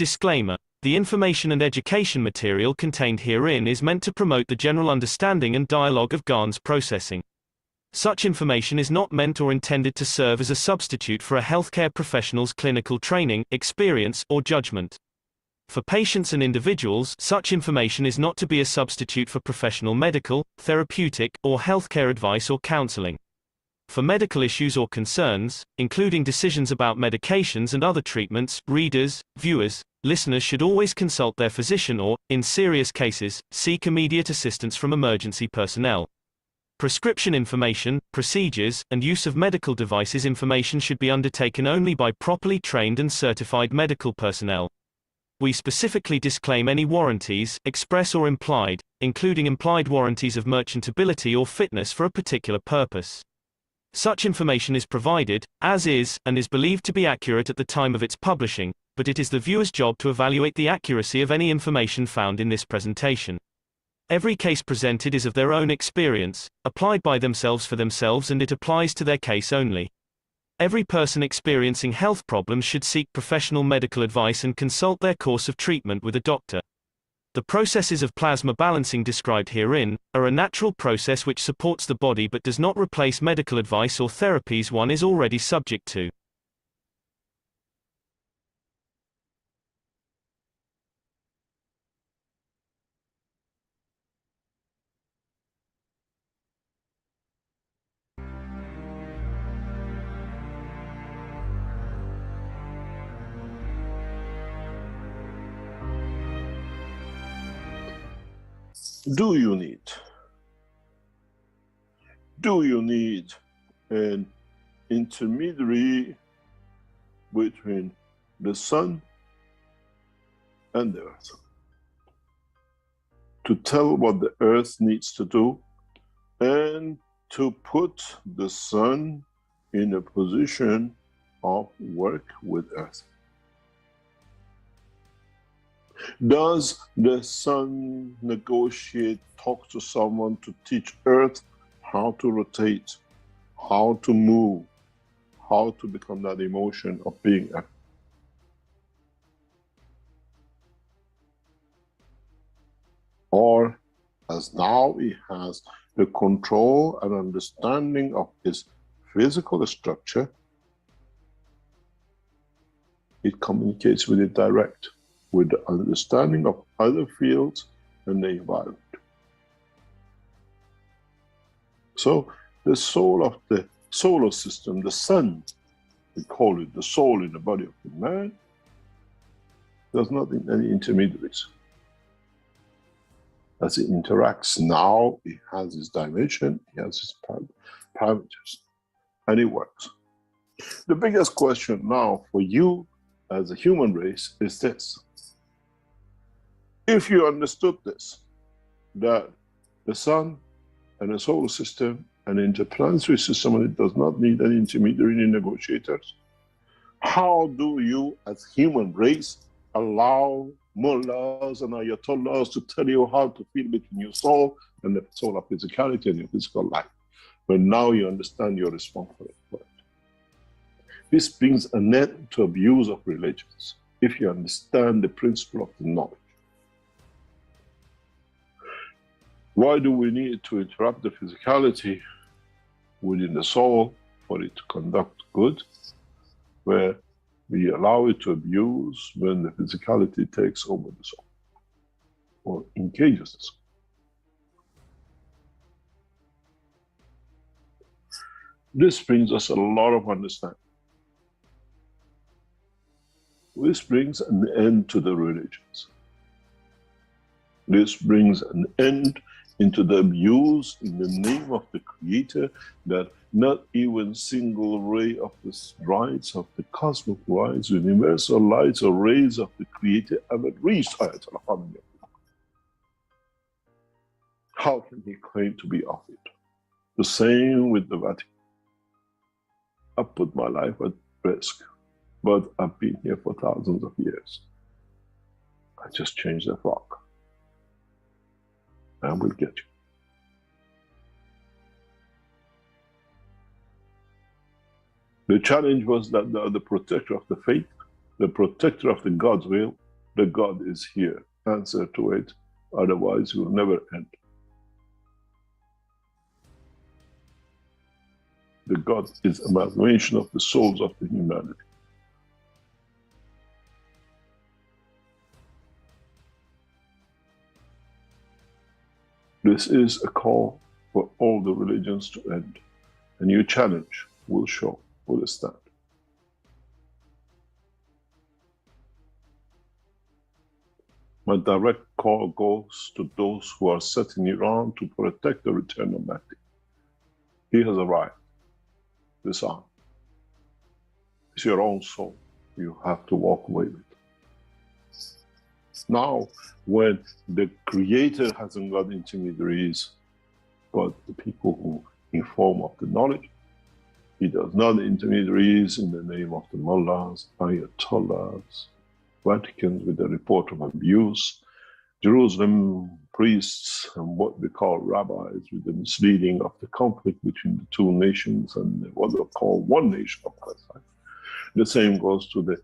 Disclaimer: the information and education material contained herein is meant to promote the general understanding and dialogue of GANs processing. Such information is not meant or intended to serve as a substitute for a healthcare professional's clinical training, experience, or judgment. For patients and individuals, such information is not to be a substitute for professional medical, therapeutic, or healthcare advice or counseling. For medical issues or concerns, including decisions about medications and other treatments, readers, viewers, listeners should always consult their physician or, in serious cases, seek immediate assistance from emergency personnel. Prescription information, procedures, and use of medical devices information should be undertaken only by properly trained and certified medical personnel. We specifically disclaim any warranties, express or implied, including implied warranties of merchantability or fitness for a particular purpose. Such information is provided, as is, and is believed to be accurate at the time of its publishing, but it is the viewer's job to evaluate the accuracy of any information found in this presentation. Every case presented is of their own experience, applied by themselves for themselves, and it applies to their case only. Every person experiencing health problems should seek professional medical advice and consult their course of treatment with a doctor. The processes of plasma balancing described herein are a natural process which supports the body but does not replace medical advice or therapies one is already subject to. Do you need an intermediary between the sun and the earth to tell what the earth needs to do and to put the sun in a position of work with earth? Does the sun negotiate, talk to someone to teach earth how to rotate, how to move, how to become that emotion of being earth? Or as now he has the control and understanding of his physical structure, it communicates with it direct, with the understanding of other fields and the environment. So the soul of the solar system, the sun, we call it the soul in the body of the man, does not need any intermediaries. As it interacts now, it has its dimension, it has its parameters, and it works. The biggest question now for you as a human race is this. If you understood this, that the sun and the solar system and the interplanetary system, and it does not need any intermediary negotiators, how do you as human race allow mullahs and ayatollahs to tell you how to feel between your soul and the solar physicality and your physical life, when now you understand you're responsible for it? This brings an end to abuse of religions, if you understand the principle of the knowledge. Why do we need to interrupt the physicality within the soul for it to conduct good, where we allow it to abuse when the physicality takes over the soul or engages the soul? This brings us a lot of understanding. This brings an end to the religions. This brings an end into the abuse in the name of the Creator, that not even single ray of the rights of the cosmic rights, universal lights or rays of the Creator ever reached Ayatollah Khamenei. How can he claim to be of it? The same with the Vatican. I put my life at risk, but I've been here for thousands of years. I just changed the rock. And we'll get you. The challenge was that the protector of the faith, the protector of the God's will, The God is here. Answer to it. Otherwise, it will never end. The God is amalgamation of the souls of the humanity. This is a call for all the religions to end. A new challenge will show, will stand. My direct call goes to those who are set in Iran to protect the return of Mahdi. He has arrived. This arm. It's your own soul. You have to walk away with it. Now, when the Creator hasn't got intermediaries, but the people who inform of the knowledge, He does not intermediaries in the name of the mullahs, ayatollahs, Vaticans with the report of abuse, Jerusalem priests and what we call rabbis with the misleading of the conflict between the two nations and what they call one nation of Palestine. The same goes to the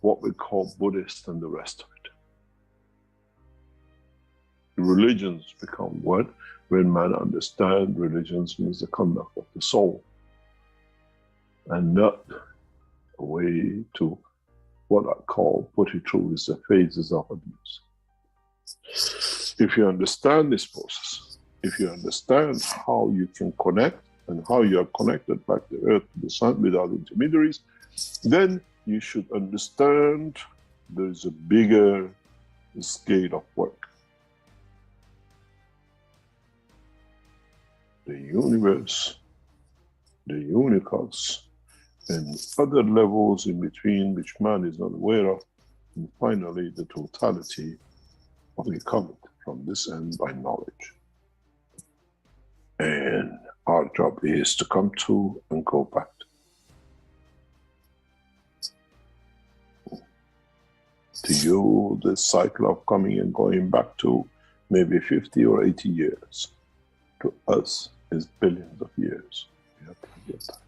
what we call Buddhist and the rest of it. Religions become what? When man understands religions means the conduct of the soul and not a way to what I call, put it through, is the phases of abuse. If you understand this process, if you understand how you can connect and how you are connected back to earth, to the sun without intermediaries, then you should understand there is a bigger scale of work. The universe, the universe, and other levels in between which man is not aware of, and finally the totality of the covenant from this end by knowledge. And our job is to come to and go back. To you, the cycle of coming and going back to maybe 50 or 80 years. To us is billions of years. We have plenty of time.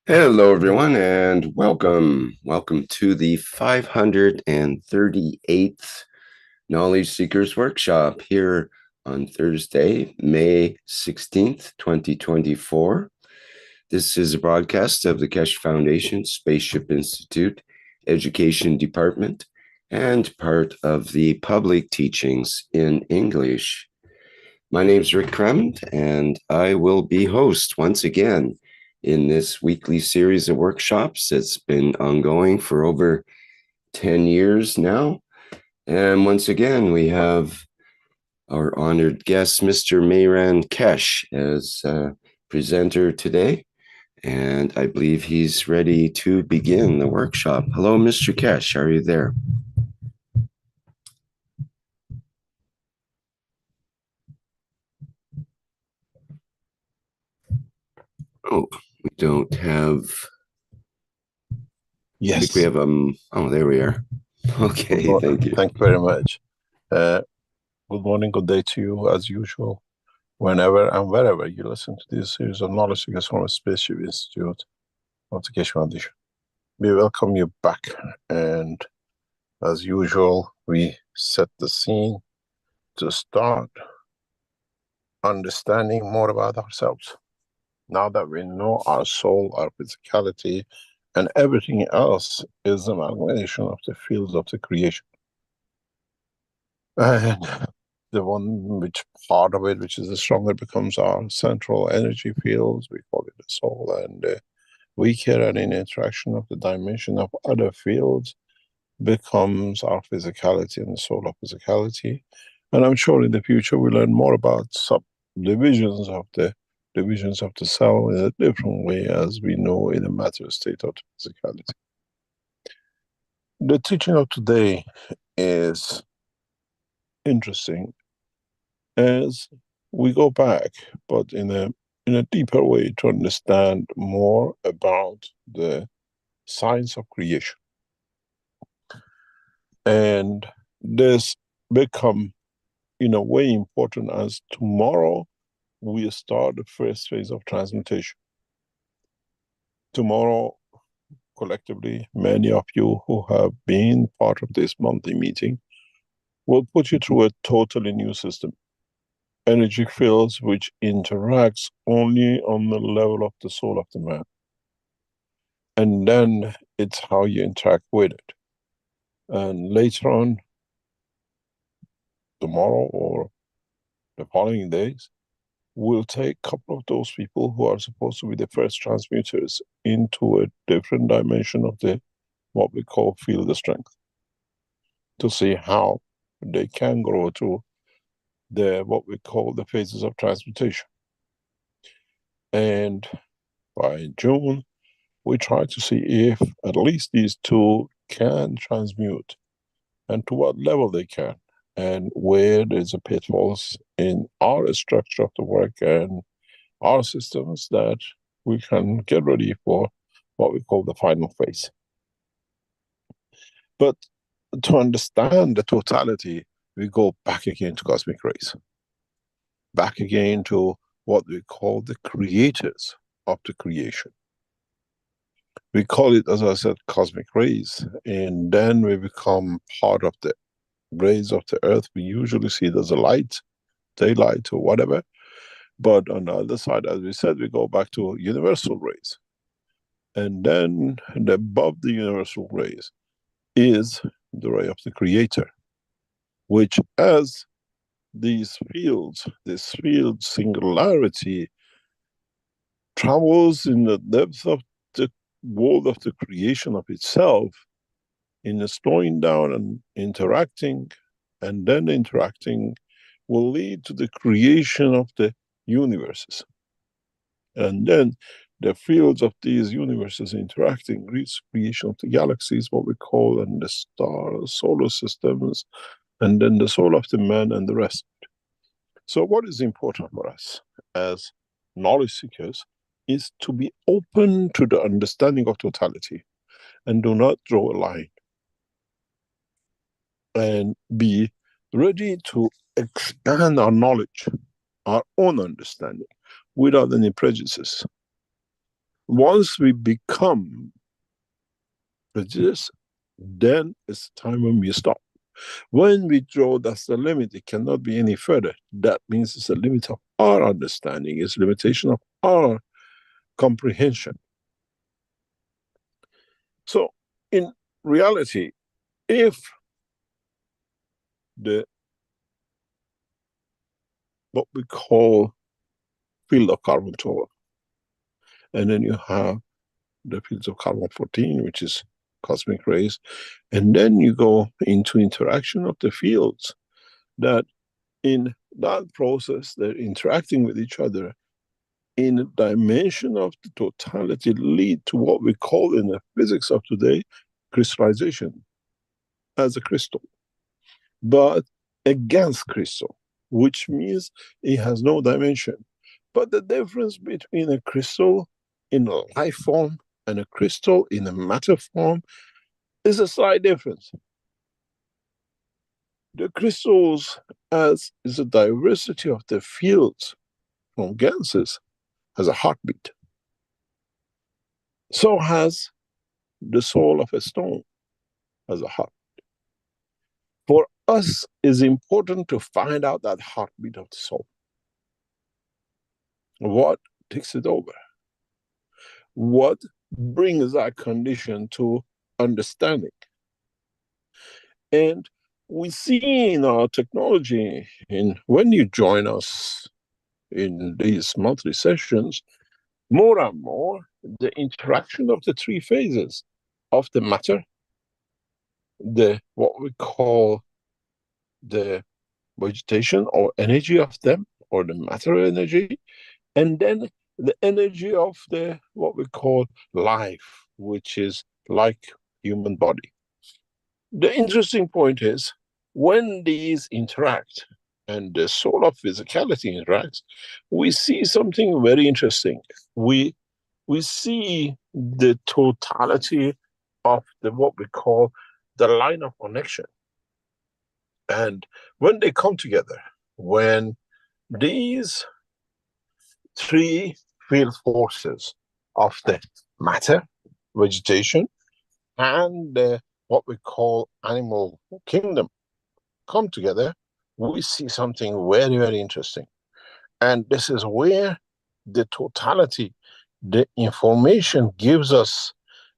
Hello, everyone, and welcome. Welcome to the 538th Knowledge Seekers Workshop here on Thursday, May 16th, 2024. This is a broadcast of the Keshe Foundation, Spaceship Institute, Education Department, and part of the public teachings in English. My name is Rick Cremont, and I will be host once again in this weekly series of workshops that's been ongoing for over 10 years now. And once again, we have our honored guest, Mr. Mehran Keshe, as presenter today. And I believe he's ready to begin the workshop. Hello, Mr. Keshe, are you there? Oh, we don't have. Yes. I think we have oh, there we are. Okay, thank you. Thank you very much. Good morning, good day to you as usual. Whenever and wherever you listen to this series of knowledge seekers from Spaceship Institute, of the Keshe Foundation. We welcome you back, and as usual, we set the scene to start understanding more about ourselves. Now that we know our soul, our physicality, and everything else is an amalgamation of the fields of the creation. And the one which part of it, which is the stronger, becomes our central energy fields. We call it the soul, and weaker and in interaction of the dimension of other fields becomes our physicality and the soul of physicality. And I'm sure in the future we'll learn more about subdivisions of the divisions of the cell in a different way, as we know in the matter state of physicality. The teaching of today is interesting as we go back, but in a deeper way, to understand more about the science of creation. And this become in a way important as tomorrow we start the first phase of transmutation. Tomorrow, collectively, many of you who have been part of this monthly meeting will put you through a totally new system. Energy fields which interacts only on the level of the soul of the man. And then it's how you interact with it. And later on, tomorrow or the following days, we'll take a couple of those people who are supposed to be the first transmuters into a different dimension of the what we call field of strength, to see how they can grow through the what we call the phases of transmutation. And by June, we try to see if at least these two can transmute, and to what level they can, and where there's a pitfalls in our structure of the work and our systems that we can get ready for what we call the final phase. But to understand the totality, we go back again to cosmic rays. Back again to what we call the creators of the creation. We call it, as I said, cosmic rays, and then we become part of the rays of the earth. We usually see it as a light, daylight or whatever. But on the other side, as we said, we go back to universal rays. And then above the universal rays is the ray of the creator, which as these fields, this field singularity travels in the depth of the world of the creation of itself, in the slowing down and interacting, and then interacting will lead to the creation of the universes. And then the fields of these universes interacting leads to creation of the galaxies, what we call, and the stars, solar systems, and then the soul of the man and the rest. So what is important for us as knowledge seekers is to be open to the understanding of totality and do not draw a line. And be ready to expand our knowledge, our own understanding, without any prejudices. Once we become prejudiced, then it's time when we stop. When we draw, that's the limit. It cannot be any further. That means it's a limit of our understanding. It's a limitation of our comprehension. So, in reality, if the what we call field of carbon-12, and then you have the fields of carbon-14, which is cosmic rays, and then you go into interaction of the fields, that in that process they're interacting with each other in a dimension of the totality, lead to what we call in the physics of today crystallization as a crystal, but against crystal, which means it has no dimension. But the difference between a crystal in a life form and a crystal in a matter form is a slight difference. The crystals, as is a diversity of the fields from gases, has a heartbeat. So has the soul of a stone has a heart. For us, it's important to find out that heartbeat of the soul. What takes it over? What brings that condition to understanding? And we see in our technology, when you join us in these monthly sessions, more and more, the interaction of the three phases of the matter, what we call the vegetation or energy of them, or the matter energy, and then the energy of what we call life, which is like human body. The interesting point is, when these interact and the soul of physicality interacts, we see something very interesting. We see the totality of what we call the line of connection. And when they come together, when these three field forces of the matter, vegetation, and what we call animal kingdom come together, we see something very, very interesting. And this is where the totality, the information gives us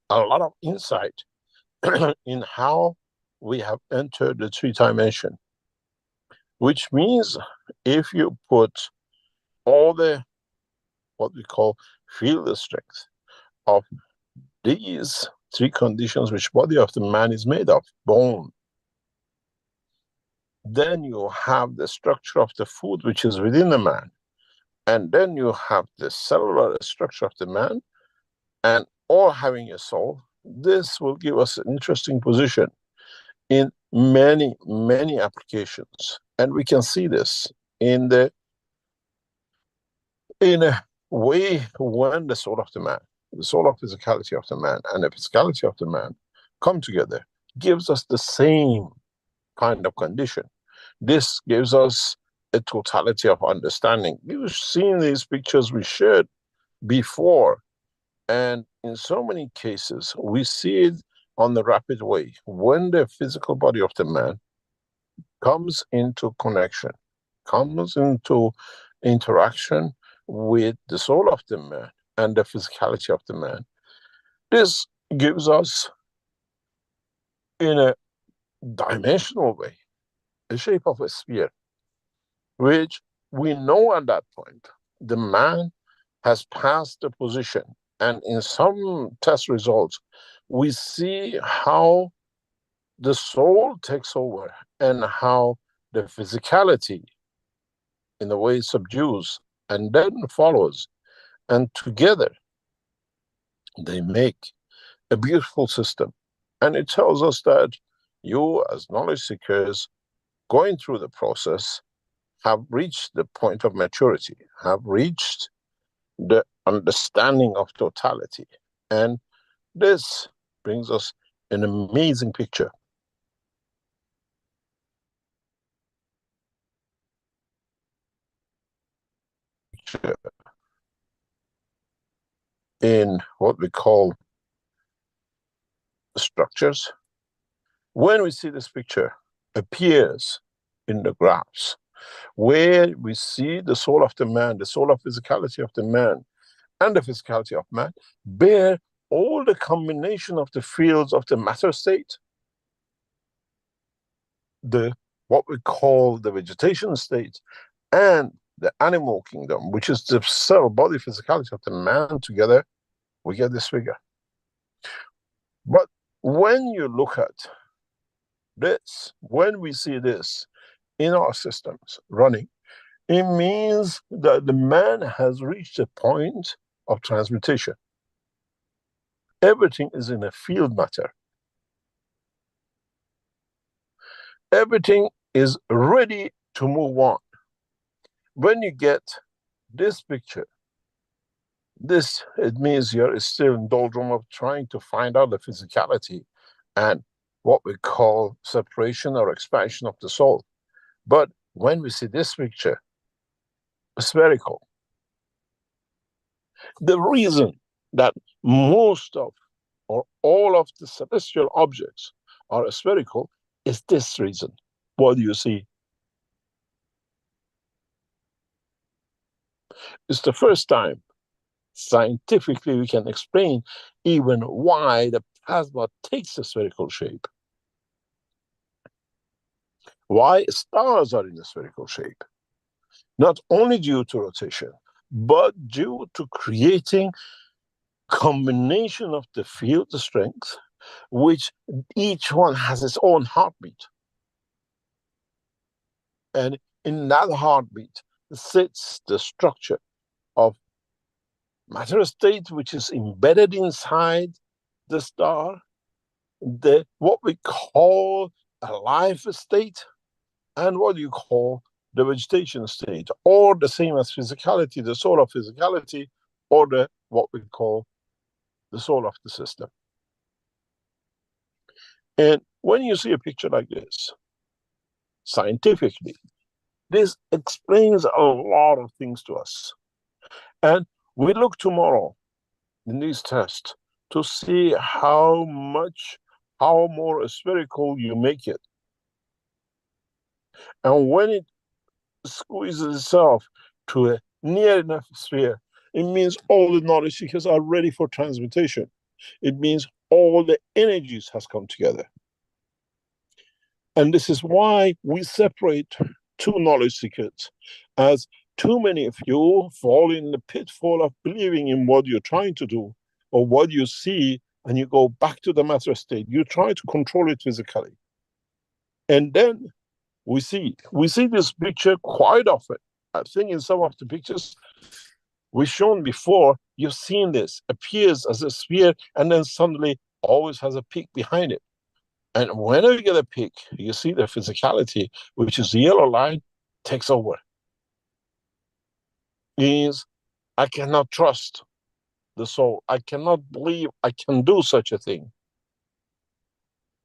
a lot of insight in how we have entered the three dimension. Which means if you put all the what we call field strength of these three conditions which body of the man is made of, bone, then you have the structure of the food which is within the man, and then you have the cellular structure of the man, and all having a soul. This will give us an interesting position in many, many applications. And we can see this in a way when the soul of the man, the soul of physicality of the man, and the physicality of the man come together, gives us the same kind of condition. This gives us a totality of understanding. You've seen these pictures we shared before, and in so many cases, we see it on the rapid way. When the physical body of the man comes into connection, comes into interaction with the soul of the man and the physicality of the man, this gives us, in a dimensional way, the shape of a sphere, which we know at that point the man has passed the position. And in some test results, we see how the soul takes over and how the physicality, in a way, subdues and then follows. And together, they make a beautiful system. And it tells us that you, as knowledge seekers, going through the process, have reached the point of maturity, have reached the understanding of totality. And this brings us an amazing picture. In what we call structures. When we see this picture appears in the graphs, where we see the soul of the man, the soul of physicality of the man, and the physicality of man bear all the combination of the fields of the matter state, what we call the vegetation state, and the animal kingdom, which is the cell body physicality of the man together, we get this figure. But when you look at this, when we see this in our systems running, it means that the man has reached a point of transmutation. Everything is in a field matter. Everything is ready to move on. When you get this picture, it means you're still in doldrum of trying to find out the physicality and what we call separation or expansion of the soul. But when we see this picture, spherical, the reason that most of or all of the celestial objects are spherical is this reason. What do you see? It's the first time scientifically we can explain even why the plasma takes a spherical shape. Why stars are in a spherical shape. Not only due to rotation, but due to creating combination of the field strength, which each one has its own heartbeat. And in that heartbeat sits the structure of matter state, which is embedded inside the star, the what we call a life state, and what you call the vegetation state, or the same as physicality, the soul of physicality, or the what we call the soul of the system. And when you see a picture like this, scientifically, this explains a lot of things to us. And we look tomorrow in these tests to see how more spherical you make it. And when it squeezes itself to a near enough sphere, it means all the knowledge seekers are ready for transmutation. It means all the energies has come together. And this is why we separate two knowledge seekers, as too many of you fall in the pitfall of believing in what you're trying to do or what you see, and you go back to the matter state. You try to control it physically. And then we see this picture quite often. I think in some of the pictures we've shown before, you've seen this, appears as a sphere and then suddenly always has a peak behind it. And whenever you get a peak, you see the physicality, which is the yellow line, takes over. Means I cannot trust the soul. I cannot believe I can do such a thing.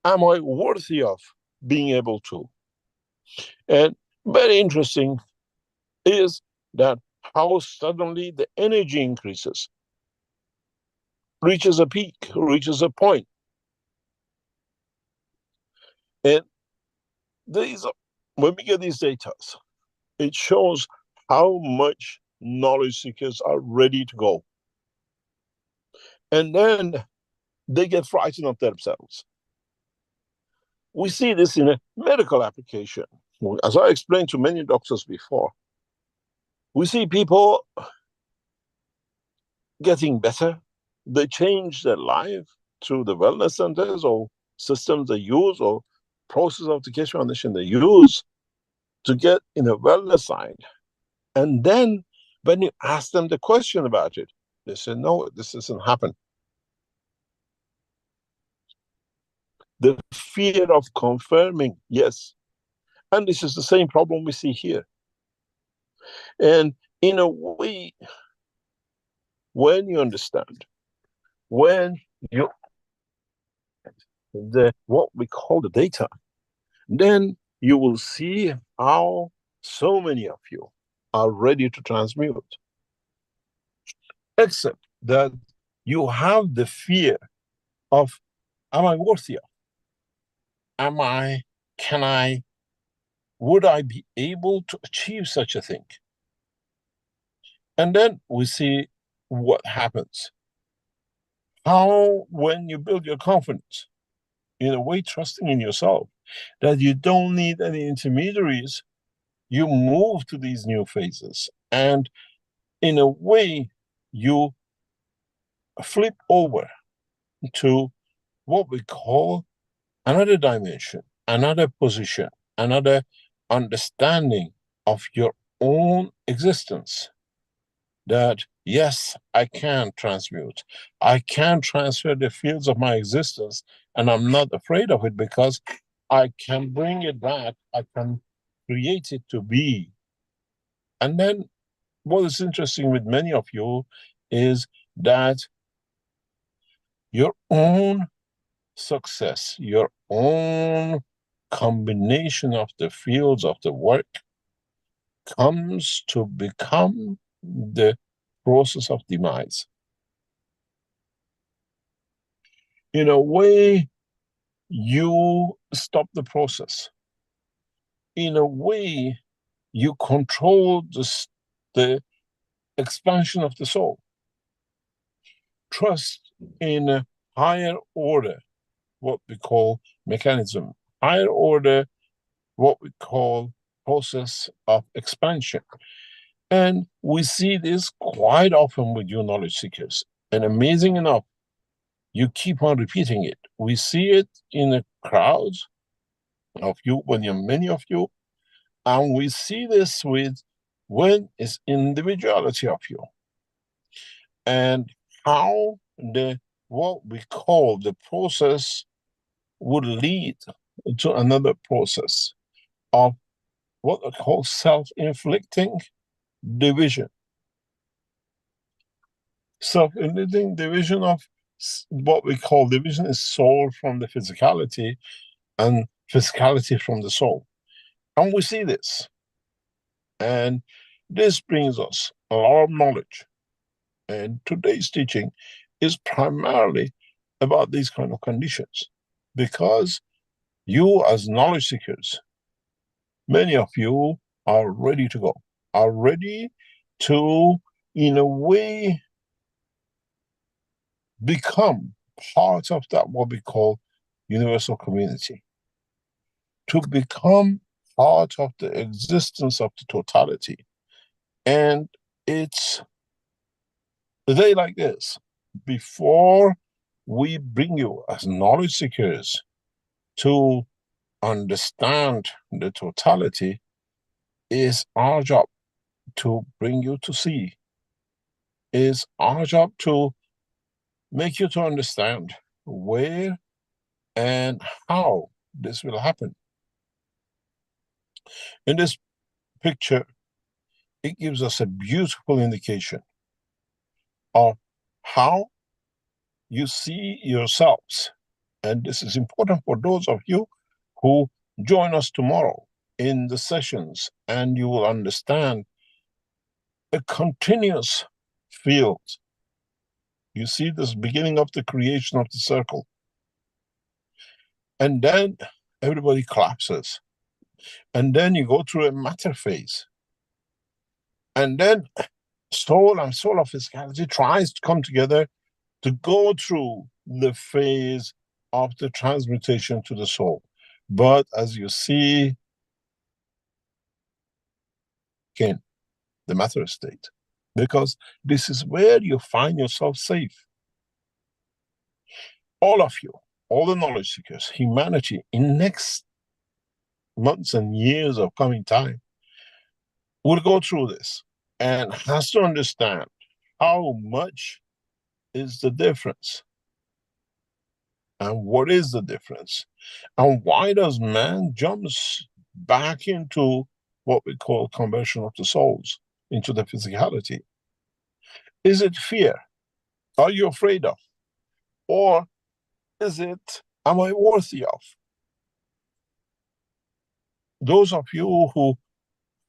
Am I worthy of being able to? And very interesting is that how suddenly the energy increases, reaches a peak, reaches a point. And when we get these data, it shows how much knowledge seekers are ready to go. And then they get frightened of themselves. We see this in a medical application. As I explained to many doctors before, we see people getting better. They change their life through the wellness centers or systems they use or process of the Keshe Foundation they use to get in a wellness side. And then when you ask them the question about it, they say, no, this doesn't happen. The fear of confirming, yes. And this is the same problem we see here. And in a way, when you understand, when you what we call the data, then you will see how so many of you are ready to transmute. Except that you have the fear of, am I worthy of? Would I be able to achieve such a thing? And then we see what happens. How, when you build your confidence, in a way trusting in yourself, that you don't need any intermediaries, you move to these new phases. And in a way, you flip over to what we call another dimension, another position, another understanding of your own existence. That, yes, I can transmute. I can transfer the fields of my existence, and I'm not afraid of it because I can bring it back. I can create it to be. And then what is interesting with many of you is that your own success, your own combination of the fields of the work comes to become the process of demise. in a way, you stop the process. In a way, you control the expansion of the soul. Trust in a higher order, what we call mechanism, higher order, what we call process of expansion. And we see this quite often with you knowledge seekers. And amazing enough, you keep on repeating it. We see it in the crowds of you, when you're many of you, and we see this with when it's individuality of you. And how what we call the process would lead to another process of what we call self-inflicting division. Self-inflicting division of what we call division is soul from the physicality and physicality from the soul. And we see this. And this brings us a lot of knowledge. And today's teaching is primarily about these kind of conditions, because you as knowledge seekers, many of you are ready to go, are ready to, in a way, become part of that what we call universal community, to become part of the existence of the totality. And it's a day like this, before we bring you as knowledge seekers to understand the totality, is our job to bring you to see, is our job to make you to understand where and how this will happen. In this picture, it gives us a beautiful indication of how you see yourselves. And this is important for those of you who join us tomorrow in the sessions, and you will understand a continuous field. You see this beginning of the creation of the circle. And then everybody collapses. And then you go through a matter phase. And then soul and soul of physicality tries to come together to go through the phase of the transmutation to the soul. But as you see, again, the matter state, because this is where you find yourself safe. All of you, all the knowledge seekers, humanity, in next months and years of coming time, will go through this and has to understand how much is the difference, and what is the difference, and why does man jumps back into what we call conversion of the souls into the physicality? Is it fear? Are you afraid of? Or is it, am I worthy of? Those of you who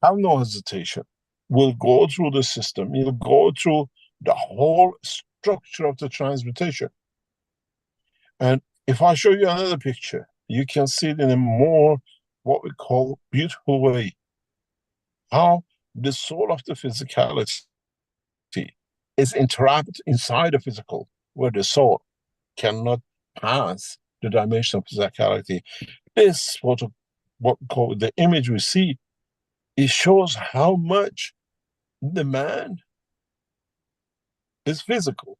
have no hesitation will go through the system. You'll go through the whole structure of the transmutation. And if I show you another picture, you can see it in a more, what we call, beautiful way. How the soul of the physicality is interrupted inside the physical, where the soul cannot pass the dimension of physicality. This photo, what we call the image we see, it shows how much the man is physical.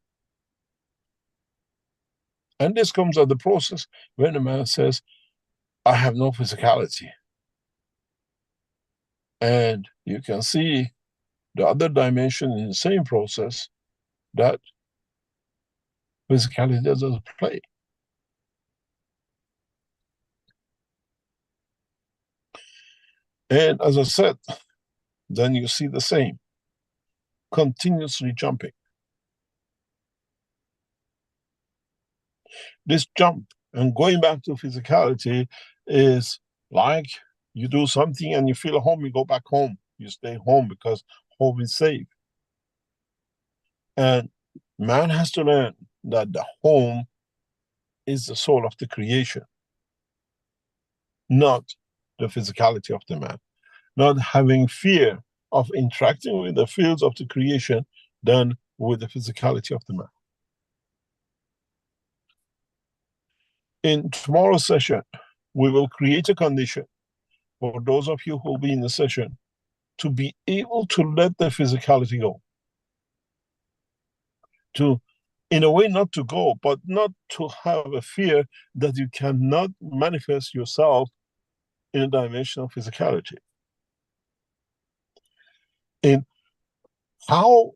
And this comes out the process when the man says, I have no physicality. And you can see the other dimension in the same process, that physicality doesn't play. And as I said, then you see the same, continuously jumping. This jump and going back to physicality is like you do something and you feel at home, you go back home. You stay home because home is safe. And man has to learn that the home is the soul of the creation, not the physicality of the man. Not having fear of interacting with the fields of the creation than with the physicality of the man. In tomorrow's session, we will create a condition for those of you who will be in the session to be able to let the physicality go. To, in a way, not to go, but not to have a fear that you cannot manifest yourself in a dimension of physicality. In how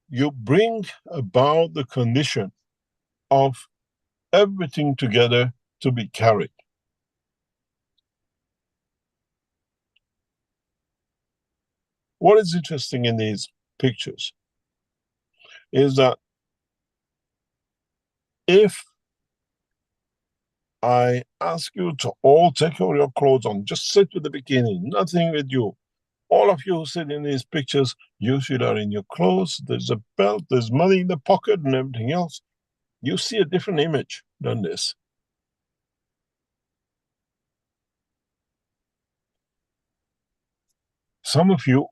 you bring about the condition of everything together to be carried. What is interesting in these pictures is that if I ask you to all take all your clothes on, just sit with the bikini, nothing with you. All of you who sit in these pictures, you should are in your clothes, there's a belt, there's money in the pocket and everything else. You see a different image than this. Some of you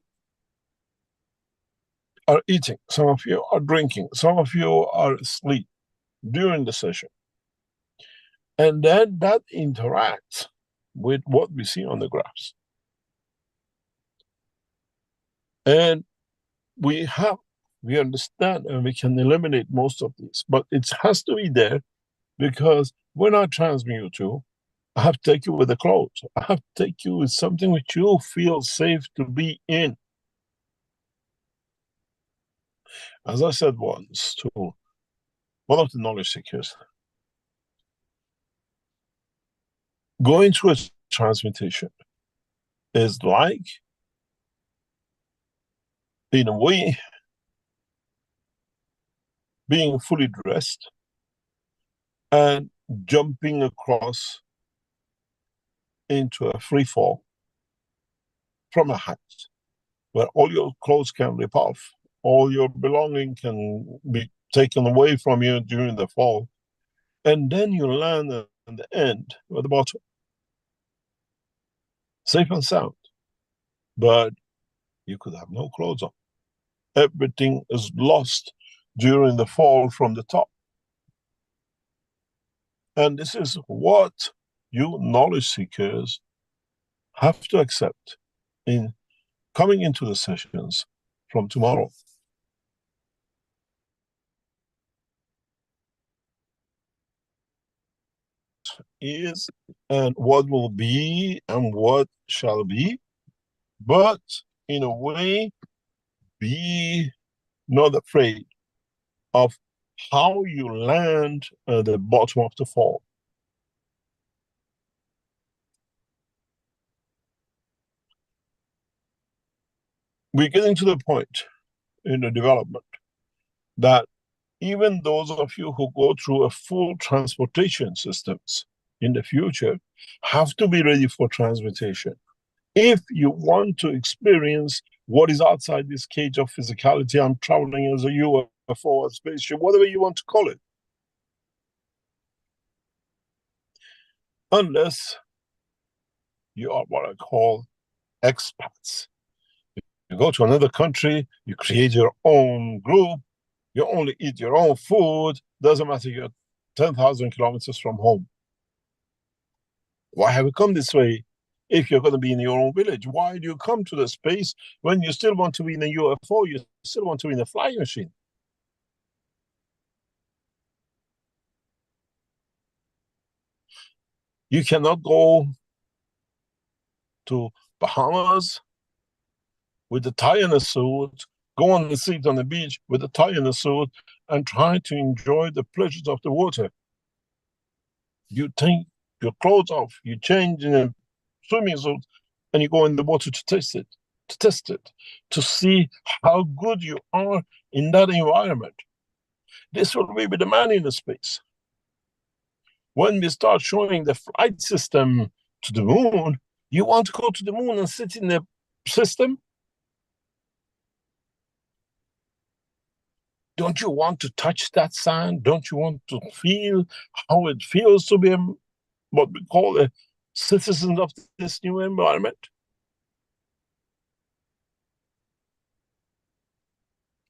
are eating, some of you are drinking, some of you are asleep during the session. And then that interacts with what we see on the graphs. And we understand and we can eliminate most of these, but it has to be there because when I transmute you, I have to take you with the clothes. I have to take you with something which you feel safe to be in. As I said once to one of the knowledge seekers, going through a transmutation is like, in a way, being fully dressed and jumping across into a free fall from a height where all your clothes can rip off, all your belonging can be taken away from you during the fall, and then you land at the end, at the bottom, safe and sound. But you could have no clothes on. Everything is lost during the fall from the top. And this is what you knowledge seekers have to accept in coming into the sessions from tomorrow. Is and what will be and what shall be, but in a way, be not afraid of how you land at the bottom of the fall. We're getting to the point in the development that even those of you who go through a full transportation systems in the future have to be ready for transmutation. If you want to experience what is outside this cage of physicality, I'm traveling as a UFO, a spaceship, whatever you want to call it. Unless you are what I call expats. You go to another country, you create your own group, you only eat your own food, doesn't matter, you're 10,000 kilometers from home. Why have you come this way if you're going to be in your own village? Why do you come to the space when you still want to be in a UFO, you still want to be in a flying machine? You cannot go to Bahamas with a tie and a suit, go on the seat on the beach with a tie and a suit, and try to enjoy the pleasures of the water. You take your clothes off, you change in a swimming suit, and you go in the water to test it, to see how good you are in that environment. This will be with the man in the space. When we start showing the flight system to the moon, you want to go to the moon and sit in the system? Don't you want to touch that sand? Don't you want to feel how it feels to be what we call a citizen of this new environment?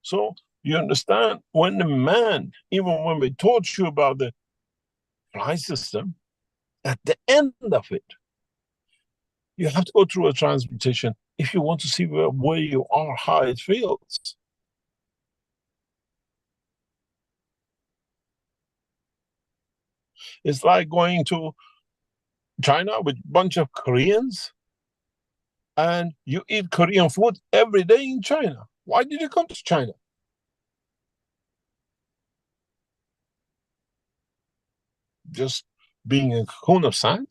So you understand, when the man, even when we taught you about the fly system, at the end of it, you have to go through a transmutation if you want to see where you are, how it feels. It's like going to China with a bunch of Koreans and you eat Korean food every day in China. Why did you come to China? Just being a cone of sand?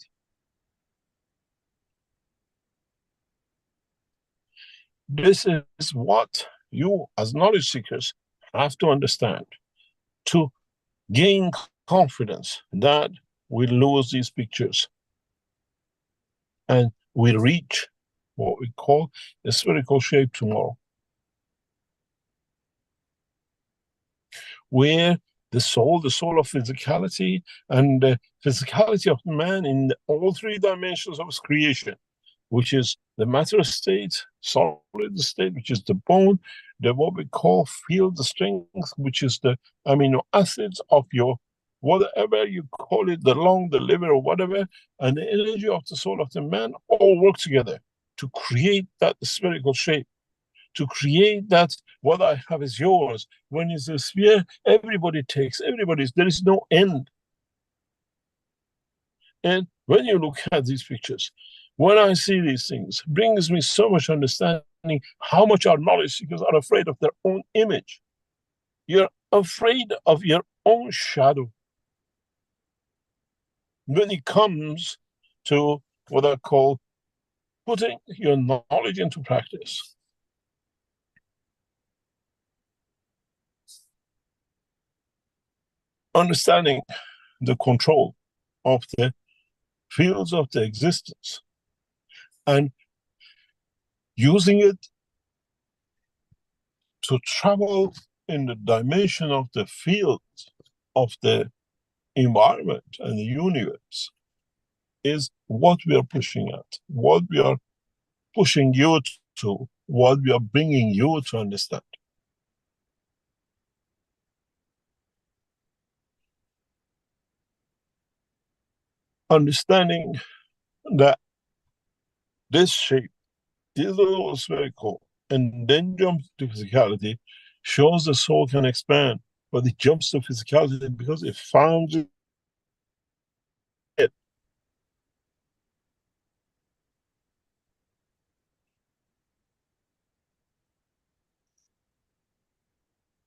This is what you, as knowledge seekers, have to understand to gain confidence that we lose these pictures and we reach what we call a spherical shape tomorrow, where the soul of physicality, and the physicality of man in all three dimensions of its creation, which is the matter state, solid state, which is the bone, the what we call field strength, which is the amino acids of your whatever you call it, the lung, the liver, or whatever, and the energy of the soul of the man all work together to create that spherical shape, to create that what I have is yours. When it's a sphere, everybody takes, there is no end. And when you look at these pictures, when I see these things, brings me so much understanding how much our knowledge seekers are afraid of their own image. You're afraid of your own shadow when it comes to what I call putting your knowledge into practice. Understanding the control of the fields of the existence and using it to travel in the dimension of the field of the environment and the universe is what we are pushing at, what we are pushing you to, what we are bringing you to understand. Understanding that this shape, this little spherical, and then jumps to physicality, shows the soul can expand, but it jumps to physicality because it found it.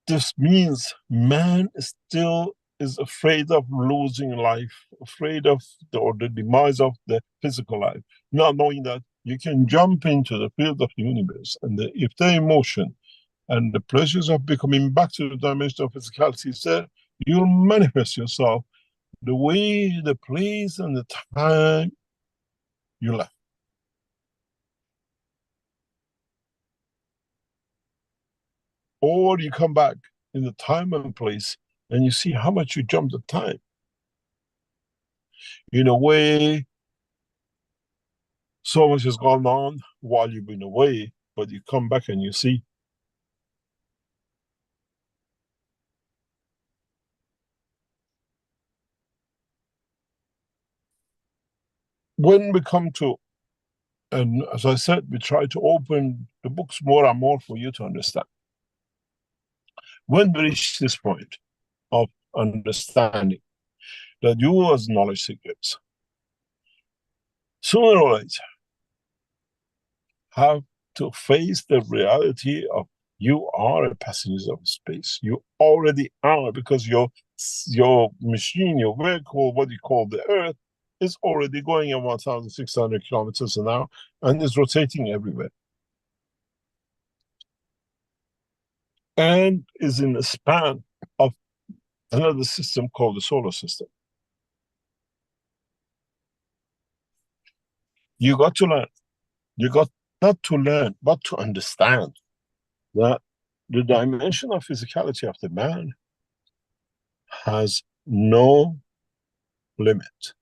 This means man still is afraid of losing life, afraid of the demise of the physical life, not knowing that you can jump into the field of the universe, and if the emotion and the pleasures of becoming back to the dimension of physicality is there, you'll manifest yourself the way, the place, and the time you left. Or you come back in the time and place and you see how much you jumped the time. In a way, so much has gone on while you've been away, but you come back and you see. When we come to, and as I said, we try to open the books more and more for you to understand. When we reach this point of understanding that you as knowledge seekers, sooner or later, have to face the reality of you are a passenger of space. You already are, because your machine, your vehicle, what you call the Earth, is already going at 1,600 kilometers an hour and is rotating everywhere. And is in the span of another system called the solar system. You got to learn. You got not to learn, but to understand that the dimension of physicality of the man has no limit.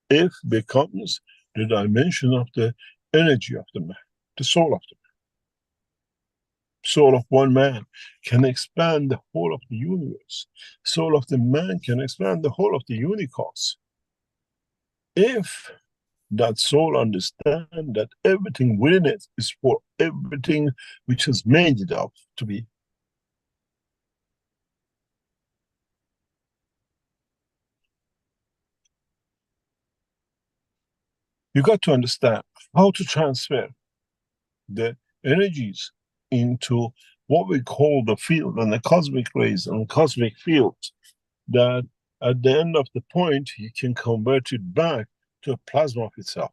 If becomes the dimension of the energy of the man, the soul of the man. Soul of one man can expand the whole of the universe. Soul of the man can expand the whole of the universe. If that soul understands that everything within it is for everything which has made it up to be. You got to understand how to transfer the energies into what we call the field and the cosmic rays and cosmic fields, that at the end of the point, you can convert it back to a plasma of itself.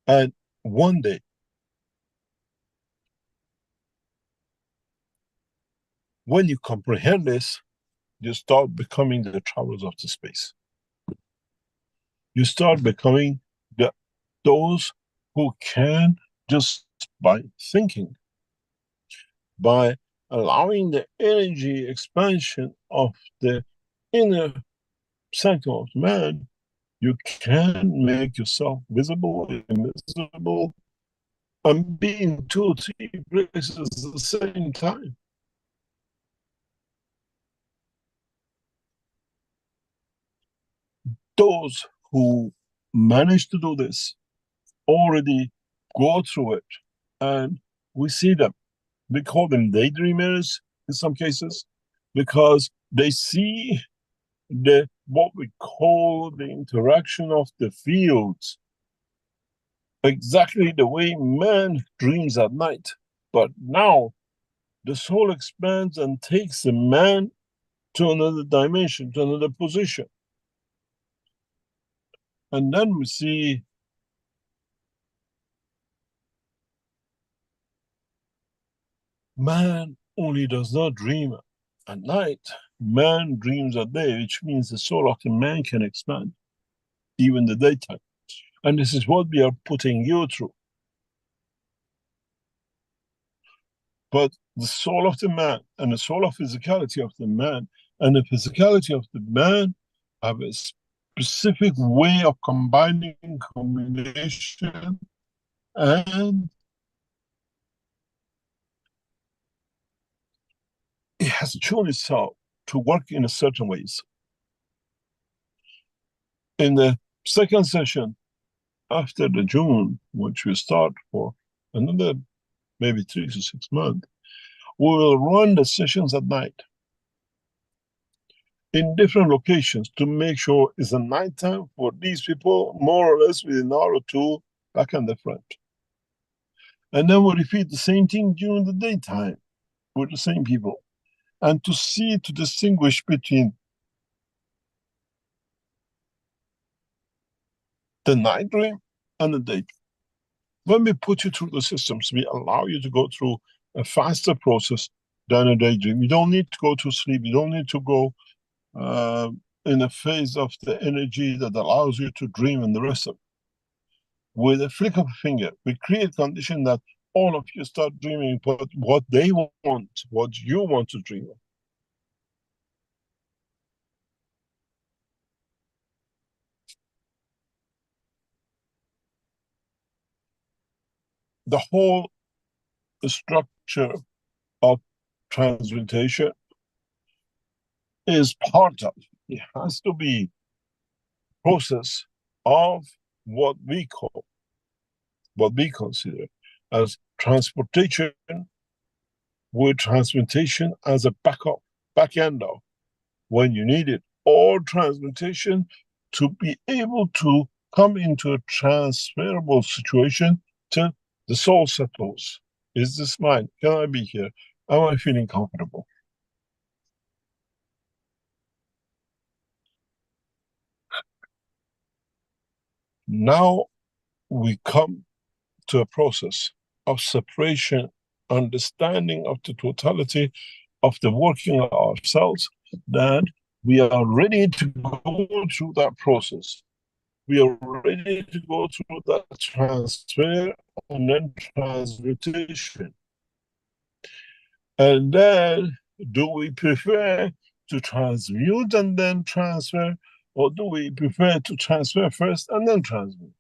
And one day, when you comprehend this, you start becoming the travelers of the space. You start becoming those who can, just by thinking, by allowing the energy expansion of the inner cycle of man, you can make yourself visible, invisible, and be in 2 or 3 places at the same time. Those who manage to do this already go through it, and we see them. We call them daydreamers in some cases, because they see what we call the interaction of the fields exactly the way man dreams at night. But now the soul expands and takes the man to another dimension, to another position. And then we see man only does not dream at night. Man dreams at day, which means the soul of the man can expand, even the daytime. And this is what we are putting you through. But the soul of the man and the soul of physicality of the man and the physicality of the man have a specific way of combining combination, and it has shown itself to work in a certain ways. In the second session, after the June, which we start for another maybe 3 to 6 months, we will run the sessions at night in different locations to make sure it's a nighttime for these people, more or less within an hour or 2 back in the front. And then we'll repeat the same thing during the daytime with the same people. And to distinguish between the night dream and the day. When we put you through the systems, we allow you to go through a faster process than a daydream. You don't need to go to sleep. You don't need to go in a phase of the energy that allows you to dream and the rest of it. With a flick of a finger, we create condition that all of you start dreaming about what they want, what you want to dream of. The whole structure of transmutation is part of, it has to be process of what we consider as transportation, with transmutation as a back end of when you need it, or transmutation to be able to come into a transferable situation till the soul settles. Is this mine? Can I be here? Am I feeling comfortable? Now we come to a process of separation, understanding of the totality of the working of ourselves, that we are ready to go through that process we are ready to go through that transfer and then transmutation. And then, do we prefer to transmute and then transfer, or do we prefer to transfer first and then transmute?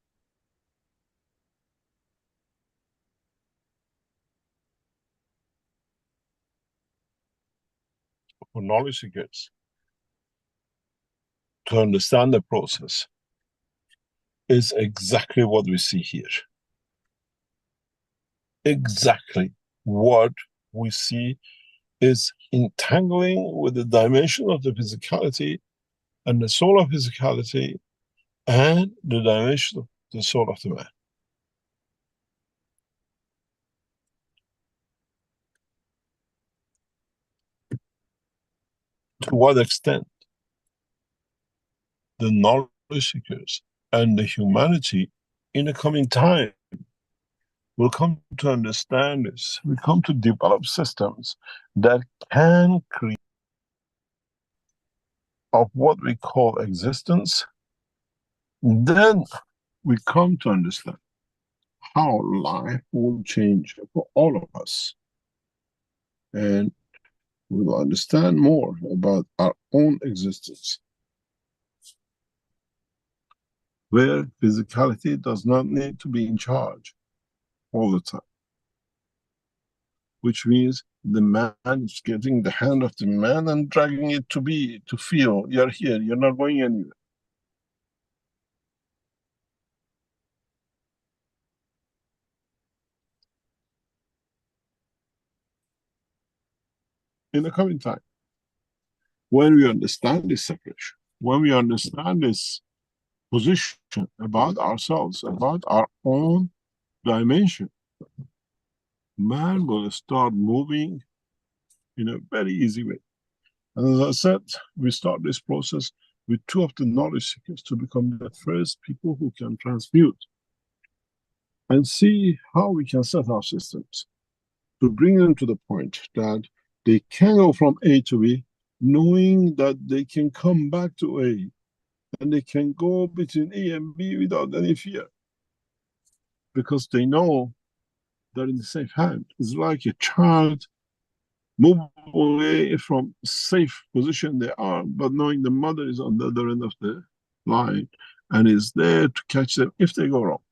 For knowledge seekers, to understand the process is exactly what we see here. Exactly what we see is entangling with the dimension of the physicality and the soul of physicality and the dimension of the soul of the man. To what extent the knowledge seekers and the humanity in the coming time will come to understand this, will come to develop systems that can create of what we call existence, then we come to understand how life will change for all of us. And we will understand more about our own existence, where physicality does not need to be in charge all the time. Which means the man is getting the hand of the man and dragging it to feel, you're here, you're not going anywhere. In the coming time, when we understand this separation, when we understand this position about ourselves, about our own dimension, man will start moving in a very easy way. And as I said, we start this process with two of the knowledge seekers to become the first people who can transmute and see how we can set our systems to bring them to the point that they can go from A to B, knowing that they can come back to A, and they can go between A and B without any fear, because they know they're in the safe hand. It's like a child move away from safe position they are, but knowing the mother is on the other end of the line and is there to catch them if they go wrong.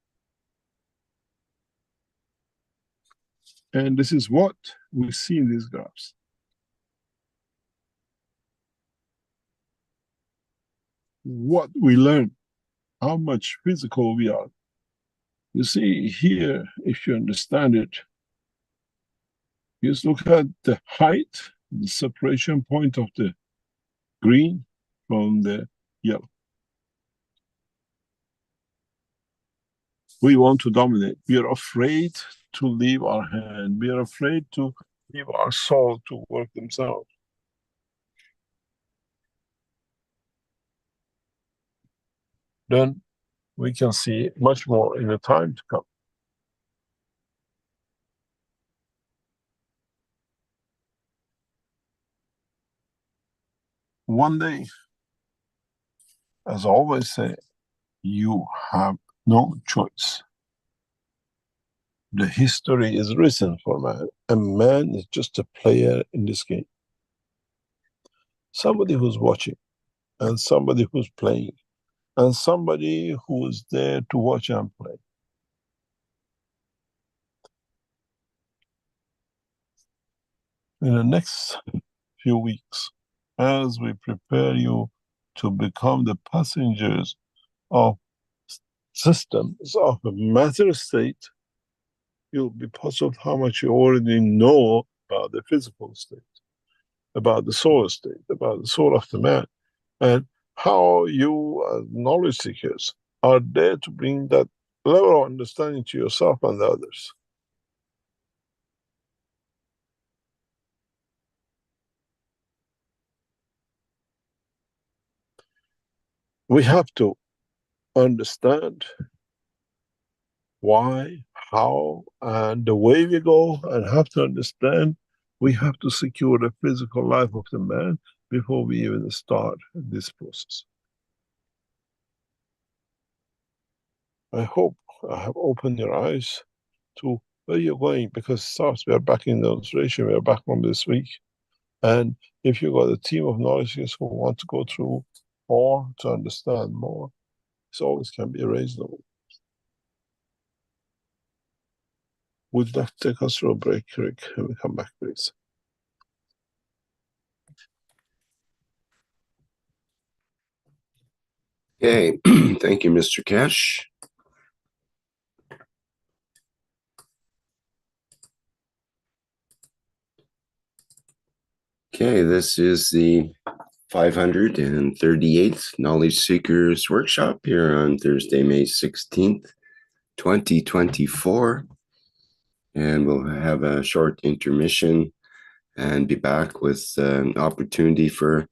And this is what we see in these graphs. What we learn, how much physical we are. You see here, if you understand it, just look at the height, the separation point of the green from the yellow. We want to dominate. We are afraid to leave our hand. We are afraid to leave our soul to work themselves. Then we can see much more in the time to come. One day, as I always say, you have no choice. The history is written for man, and man is just a player in this game. Somebody who's watching, and somebody who's playing, and somebody who is there to watch and play. In the next few weeks, as we prepare you to become the passengers of systems of a matter state, you'll be puzzled how much you already know about the physical state, about the soul state, about the soul of the man, and how you as knowledge seekers are there to bring that level of understanding to yourself and others. We have to understand why, how, and the way we go, and have to understand we have to secure the physical life of the man before we even start this process. I hope I have opened your eyes to where you're going, because starts, we are back in demonstration, we are back from this week. And if you've got a team of knowledges who want to go through or to understand more, this always can be reasonable. Would that take us through a break, Rick? And we come back, please. Okay, thank you, Mr. Keshe. Okay, this is the 538th Knowledge Seekers Workshop here on Thursday, May 16th, 2024. And we'll have a short intermission and be back with an opportunity for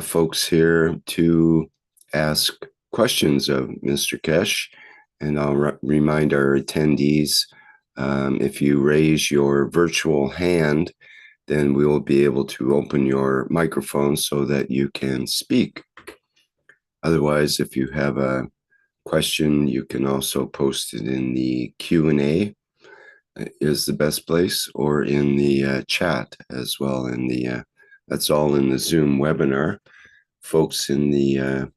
folks here to ask questions of Mr. Keshe. And I'll remind our attendees, if you raise your virtual hand, then we will be able to open your microphone so that you can speak. Otherwise, if you have a question, you can also post it in the Q&A is the best place, or in the chat as well. In the that's all in the Zoom webinar. Folks in the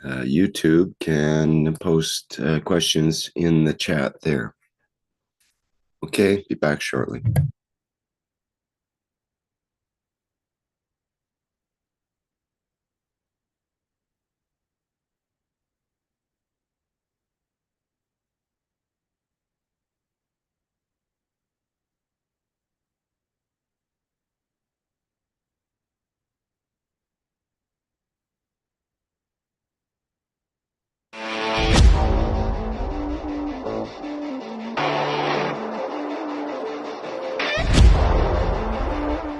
YouTube can post questions in the chat there. Okay, be back shortly.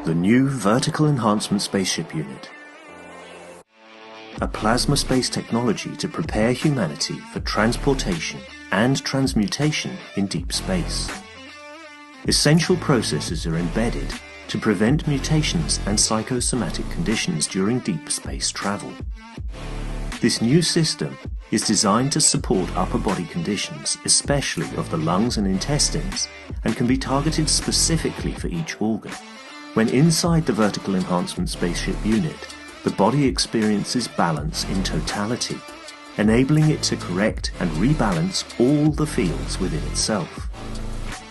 The new Vertical Enhancement Spaceship Unit. A plasma space technology to prepare humanity for transportation and transmutation in deep space. Essential processes are embedded to prevent mutations and psychosomatic conditions during deep space travel. This new system is designed to support upper body conditions, especially of the lungs and intestines, and can be targeted specifically for each organ. When inside the Vertical Enhancement Spaceship Unit, the body experiences balance in totality, enabling it to correct and rebalance all the fields within itself.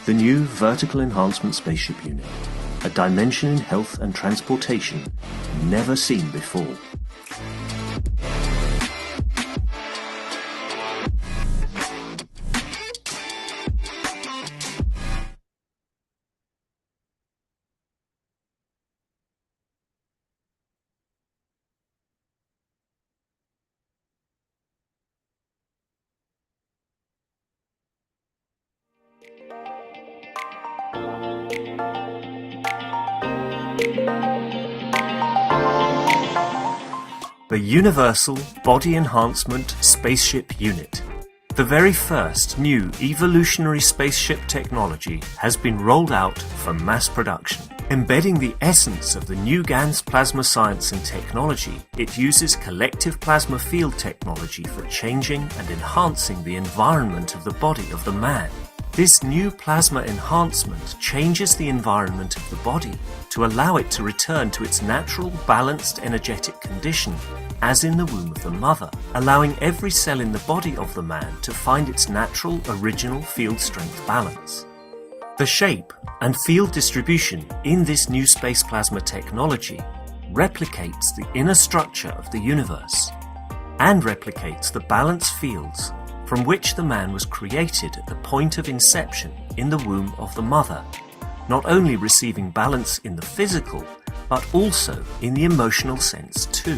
The new Vertical Enhancement Spaceship Unit, a dimension in health and transportation never seen before. The Universal Body Enhancement Spaceship Unit. The very first new evolutionary spaceship technology has been rolled out for mass production. Embedding the essence of the new GANS plasma science and technology, it uses collective plasma field technology for changing and enhancing the environment of the body of the man. This new plasma enhancement changes the environment of the body to allow it to return to its natural, balanced, energetic condition, as in the womb of the mother, allowing every cell in the body of the man to find its natural, original field strength balance. The shape and field distribution in this new space plasma technology replicates the inner structure of the universe and replicates the balance fields from which the man was created at the point of inception in the womb of the mother, not only receiving balance in the physical, but also in the emotional sense too.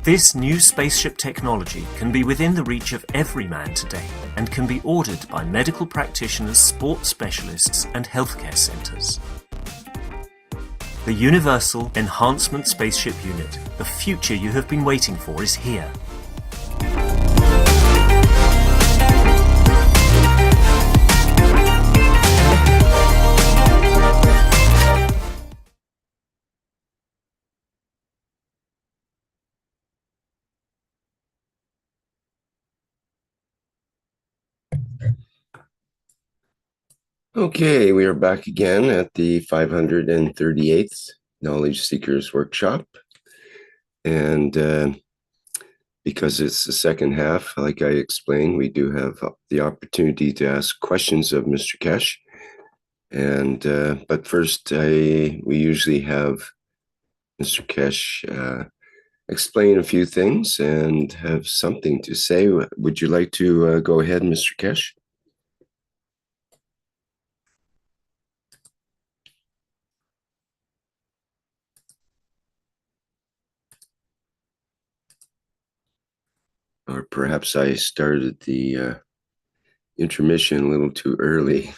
This new spaceship technology can be within the reach of every man today and can be ordered by medical practitioners, sports specialists, and healthcare centers. The Universal Enhancement Spaceship Unit, the future you have been waiting for, is here. Okay, we are back again at the 538th Knowledge Seekers Workshop. And because it's the second half, like I explained, we do have the opportunity to ask questions of Mr. Keshe. And but first, we usually have Mr. Keshe explain a few things and have something to say. Would you like to go ahead, Mr. Keshe? Or perhaps I started the intermission a little too early.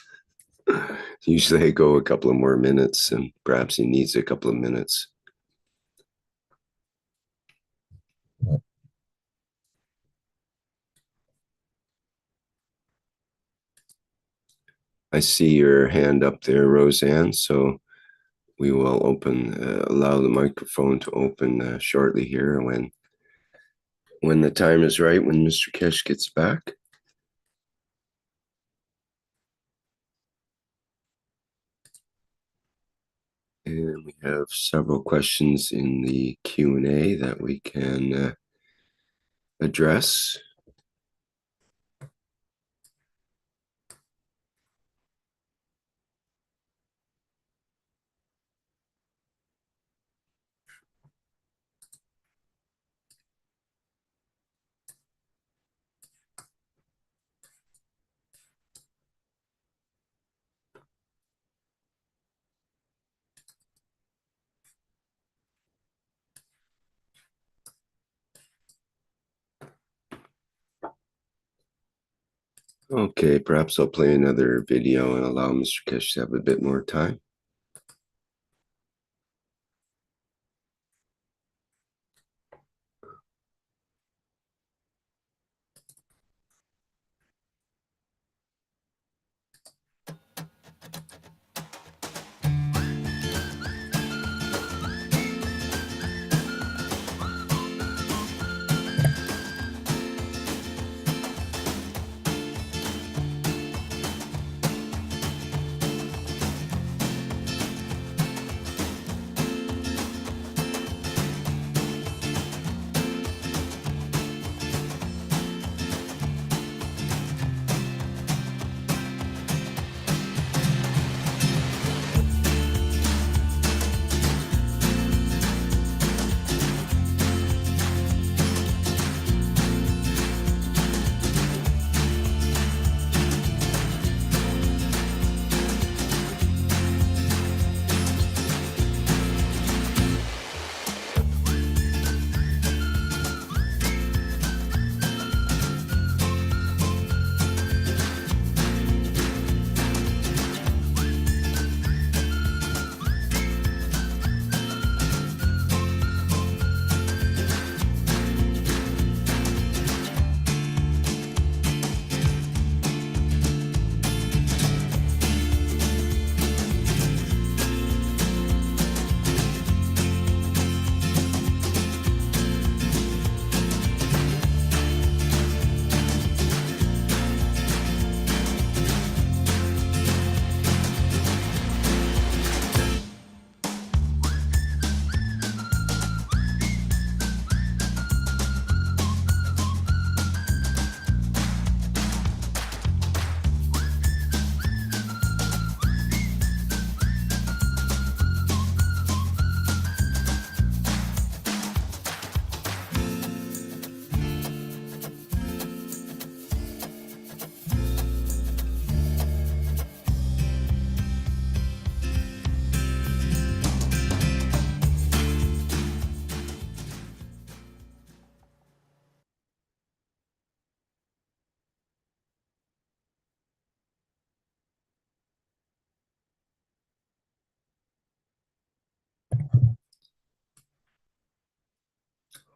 Usually I go a couple of more minutes, and perhaps he needs a couple of minutes. I see your hand up there, Roseanne, so we will allow the microphone to open shortly here when the time is right, when Mr. Keshe gets back. And we have several questions in the Q&A that we can address. Okay, perhaps I'll play another video and allow Mr. Keshe to have a bit more time.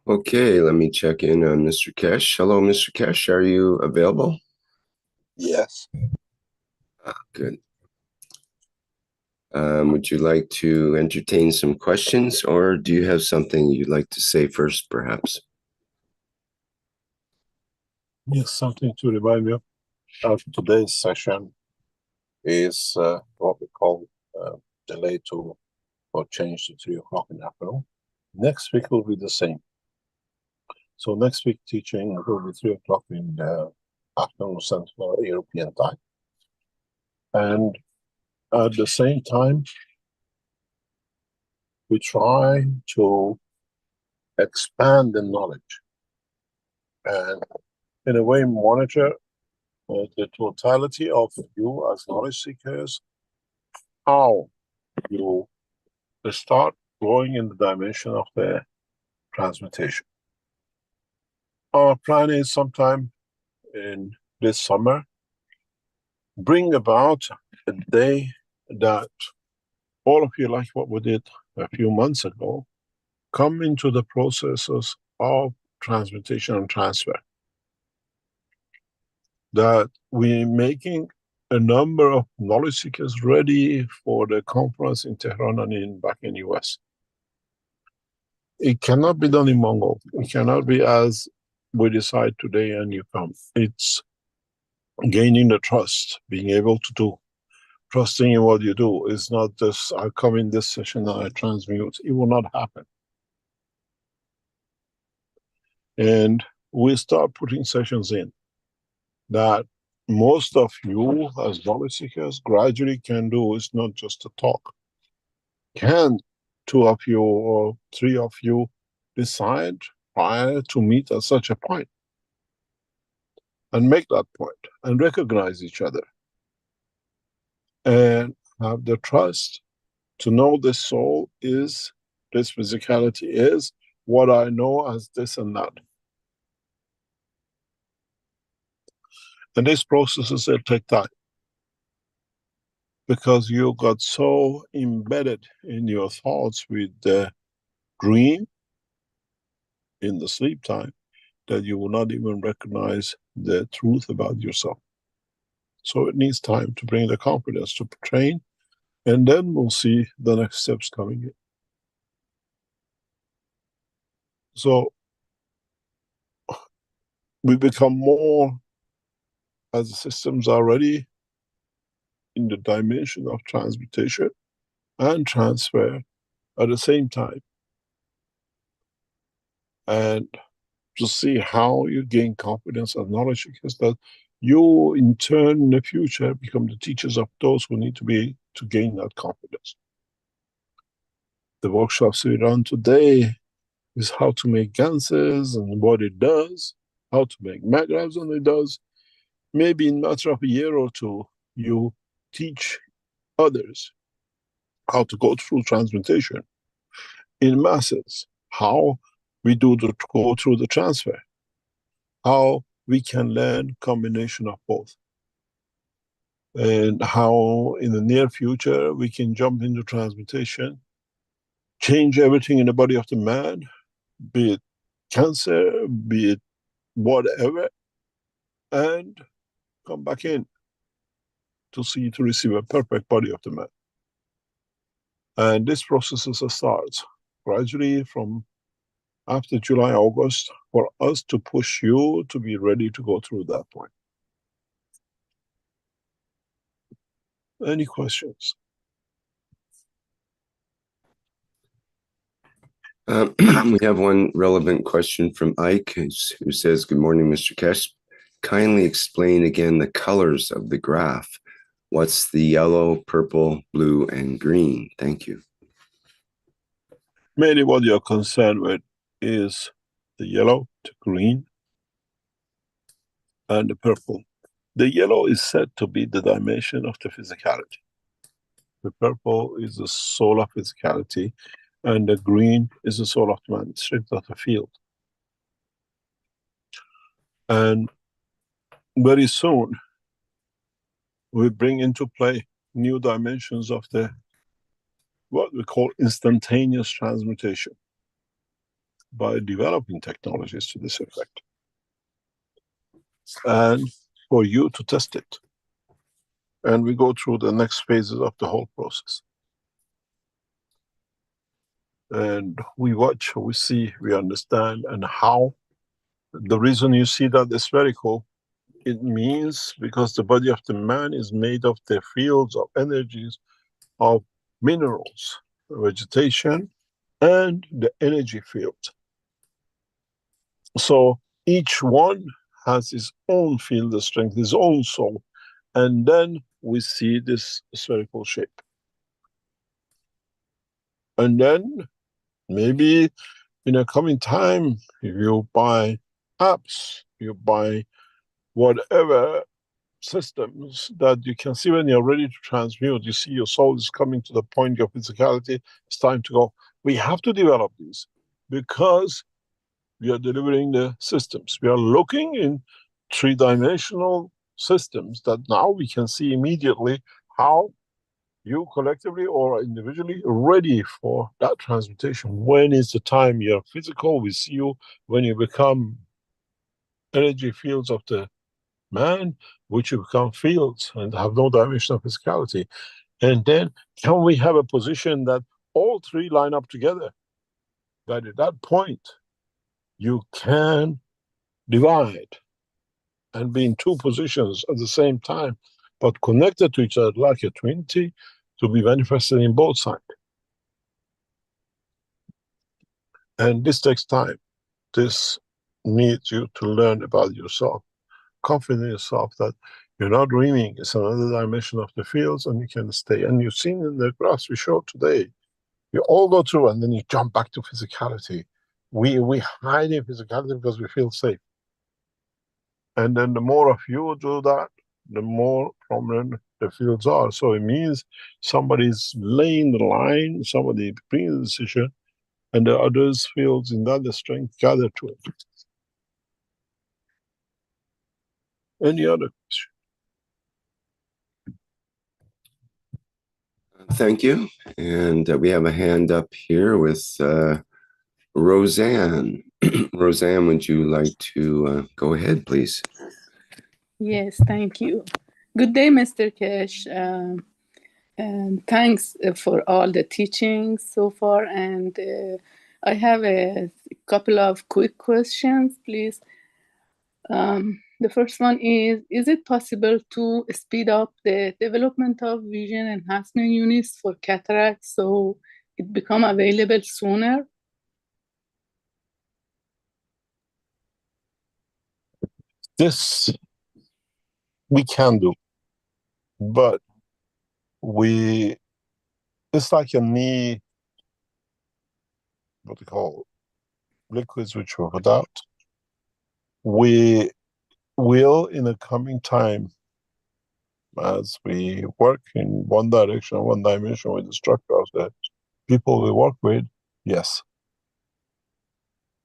Okay, let me check in on Mr. Keshe. Hello, Mr. Keshe. Are you available? Yes. Good. Would you like to entertain some questions, or do you have something you'd like to say first, perhaps? Yes, something to remind me of. Today's session is what we call delay to or change to 3 o'clock in the afternoon. Next week will be the same. So next week teaching will be 3 o'clock in the afternoon Central European time. And at the same time, we try to expand the knowledge and in a way monitor the totality of you as knowledge seekers, how you start growing in the dimension of the transmutation. Our plan is sometime in this summer, bring about a day that all of you, like what we did a few months ago, come into the processes of transmutation and transfer. That we're making a number of knowledge seekers ready for the conference in Tehran and back in US. It cannot be done in Mongol. It cannot be as we decide today and you come. It's gaining the trust, being able to do, trusting in what you do. It's not just, I come in this session and I transmute. It will not happen. And we start putting sessions in that most of you as knowledge seekers gradually can do. It's not just a talk. Can 2 of you or 3 of you decide prior to meet at such a point and make that point and recognize each other and have the trust to know this soul is, this physicality is what I know as this and that. And these processes, they take time because you got so embedded in your thoughts with the dream in the sleep time that you will not even recognize the truth about yourself. So it needs time to bring the confidence to train, and then we'll see the next steps coming in. So we become more, as the systems are ready, in the dimension of transmutation and transfer at the same time. And to see how you gain confidence and knowledge, because that you in turn in the future become the teachers of those who need to be to gain that confidence. The workshops we run today is how to make ganses and what it does, how to make magravs and it does. Maybe in a matter of a year or 2, you teach others how to go through transmutation in masses, how we go through the transfer, how we can learn combination of both, and how in the near future we can jump into transmutation, change everything in the body of the man, be it cancer, be it whatever, and come back in to receive a perfect body of the man. And this process starts gradually from after July, August, for us to push you to be ready to go through that point. Any questions? We have one relevant question from Ike, who says, "Good morning, Mr. Keshe. Kindly explain again the colors of the graph. What's the yellow, purple, blue, and green? Thank you." Mainly what you're concerned with is the yellow, the green, and the purple. The yellow is said to be the dimension of the physicality. The purple is the soul of physicality, and the green is the soul of man, stripped of the field. And very soon, we bring into play new dimensions of the what we call instantaneous transmutation by developing technologies to this effect. And for you to test it. And we go through the next phases of the whole process. And we watch, we see, we understand, and how. The reason you see that is very cool It means because the body of the man is made of the fields of energies of minerals, vegetation, and the energy field. So each one has its own field of strength, his own soul. And then we see this spherical shape. And then maybe in a coming time, if you buy apps, you buy whatever systems that you can see when you're ready to transmute, you see your soul is coming to the point of physicality, it's time to go. We have to develop these because we are delivering the systems. We are looking in three-dimensional systems that now we can see immediately how you collectively or individually are ready for that transmutation. When is the time you're physical, we see you. When you become energy fields of the man, which you become fields and have no dimension of physicality. And then can we have a position that all three line up together? That at that point, you can divide and be in two positions at the same time, but connected to each other like a twinity to be manifested in both sides. And this takes time. This needs you to learn about yourself, confident in yourself that you're not dreaming, it's another dimension of the fields and you can stay. And you've seen in the graphs we showed today, you all go through and then you jump back to physicality. We hide in physicality because we feel safe. And then the more of you do that, the more prominent the fields are. So it means somebody's laying the line, somebody bringing the decision, and the others fields in that the strength gather to it. Any other question? Thank you. And we have a hand up here with Roseanne. Roseanne, would you like to go ahead, please? Yes, thank you. Good day, Mr. Keshe. And thanks for all the teachings so far. And I have a couple of quick questions, please. The first one is it possible to speed up the development of vision enhancement units for cataract so it become available sooner? This we can do, but it's like a knee, what they call liquids which we put out. We will in the coming time, as we work in one direction, one dimension with the structure of the people we work with, yes.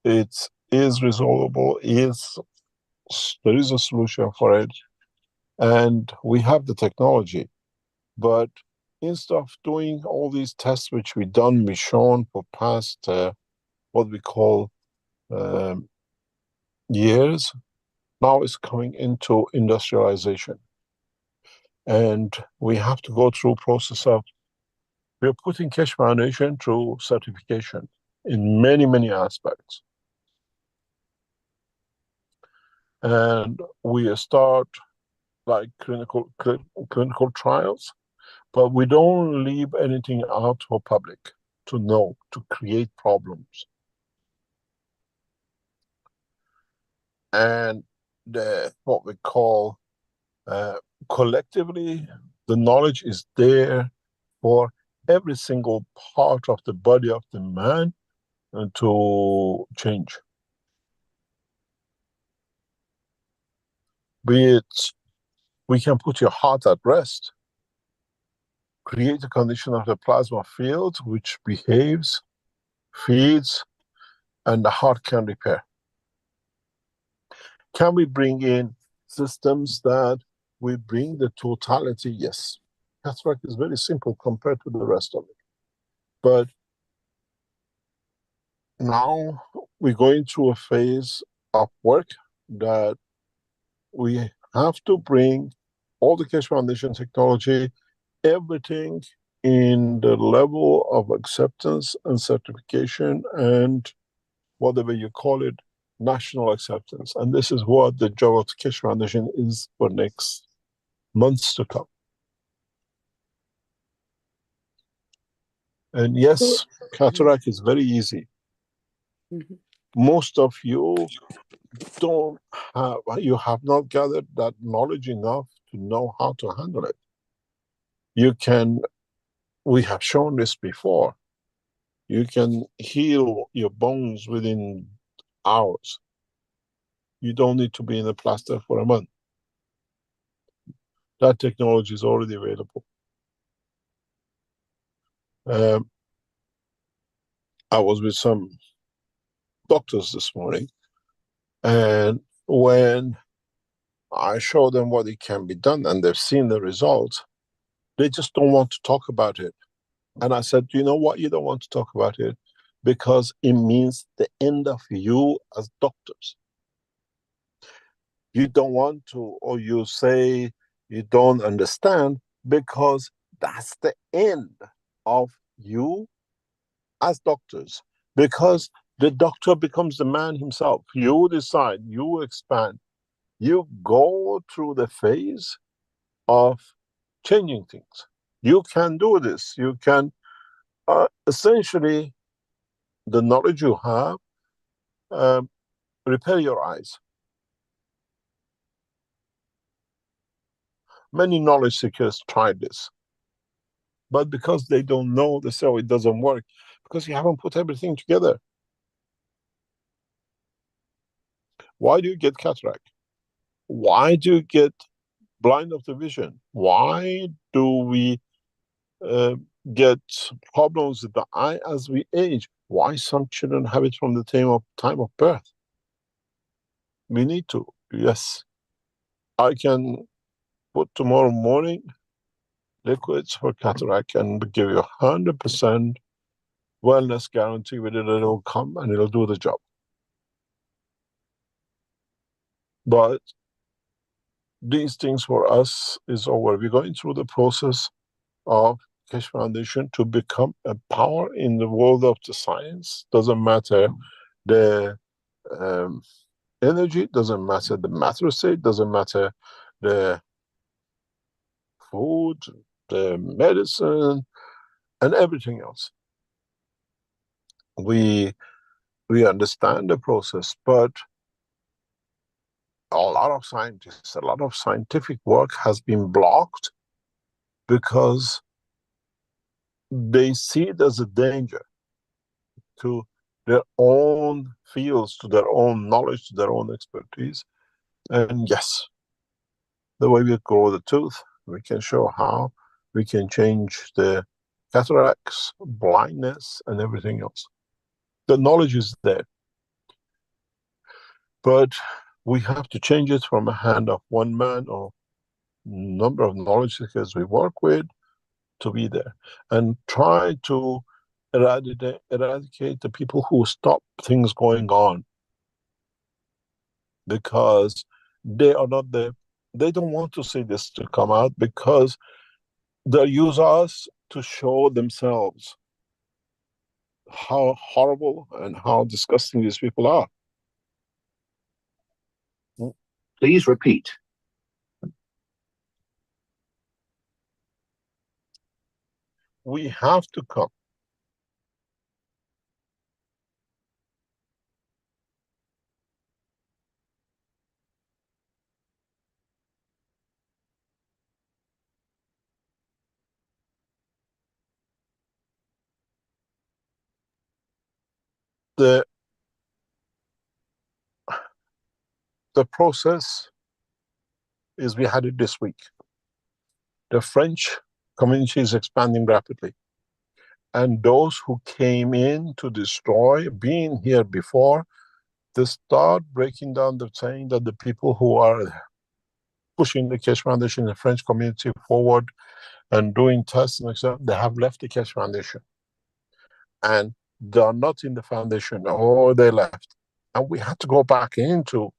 It is resolvable, there is a solution for it, and we have the technology. But instead of doing all these tests which we've shown for past, what we call years, now it's coming into industrialization. And we have to go through process of, we're putting Keshe Foundation through certification in many, many aspects. And we start like clinical trials, but we don't leave anything out for public to know, to create problems. And what we call collectively, the knowledge is there for every single part of the body of the man to change. Be it, we can put your heart at rest, create a condition of the plasma field which behaves, feeds, and the heart can repair. Can we bring in systems that we bring the totality? Yes. Cataract is very simple compared to the rest of it. But now we're going through a phase of work that we have to bring all the Keshe Foundation technology, everything in the level of acceptance and certification and whatever you call it, national acceptance. And this is what the job of the Keshe Foundation is for next months to come. And yes, cataract is very easy. Mhm. Most of you you have not gathered that knowledge enough to know how to handle it. We have shown this before. You can heal your bones within hours. You don't need to be in a plaster for a month. That technology is already available. I was with some doctors this morning, and when I show them what it can be done and they've seen the results, they just don't want to talk about it. And I said, you know what, you don't want to talk about it because it means the end of you as doctors. You don't want to, or you say you don't understand because that's the end of you as doctors. Because the doctor becomes the man himself. You decide, you expand, you go through the phase of changing things. You can do this. You can essentially, the knowledge you have, repair your eyes. Many knowledge seekers tried this, but because they don't know, they say, oh, it doesn't work, because you haven't put everything together. Why do you get cataract? Why do you get blind of the vision? Why do we get problems with the eye as we age? Why some children have it from the time of birth? We need to, yes. I can put tomorrow morning liquids for cataract and give you 100% wellness guarantee with it. It'll come and it'll do the job. But these things for us is over. We're going through the process of Keshe Foundation to become a power in the world of the science. Doesn't matter the energy, doesn't matter the matter state, doesn't matter the food, the medicine, and everything else. We understand the process, but a lot of scientists, a lot of scientific work has been blocked because they see it as a danger to their own fields, to their own knowledge, to their own expertise. And yes, the way we grow the tooth, we can show how we can change the cataracts, blindness, and everything else. The knowledge is there. But we have to change it from a hand of one man or number of knowledge seekers we work with to be there. And try to eradicate the people who stop things going on. Because they are not there. They don't want to see this to come out because they use us to show themselves how horrible and how disgusting these people are. Please repeat. We have to come. The process is we had it this week. The French community is expanding rapidly. And those who came in to destroy, being here before, they start breaking down the saying that the people who are pushing the Keshe Foundation, the French community forward and doing tests and etc., they have left the Keshe Foundation. And they are not in the foundation, or they left. And we had to go back into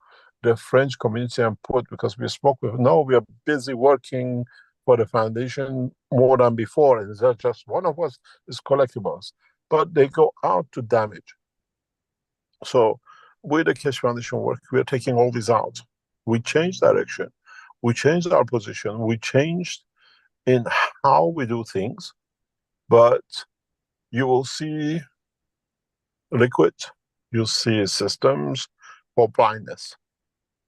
the French community and put, because we spoke with, no, we are busy working for the foundation more than before. And it's not just one of us, it's collectibles. But they go out to damage. So with the Keshe Foundation work, we are taking all these out. We changed direction. We changed our position. We changed in how we do things, but you will see liquid, you'll see systems for blindness,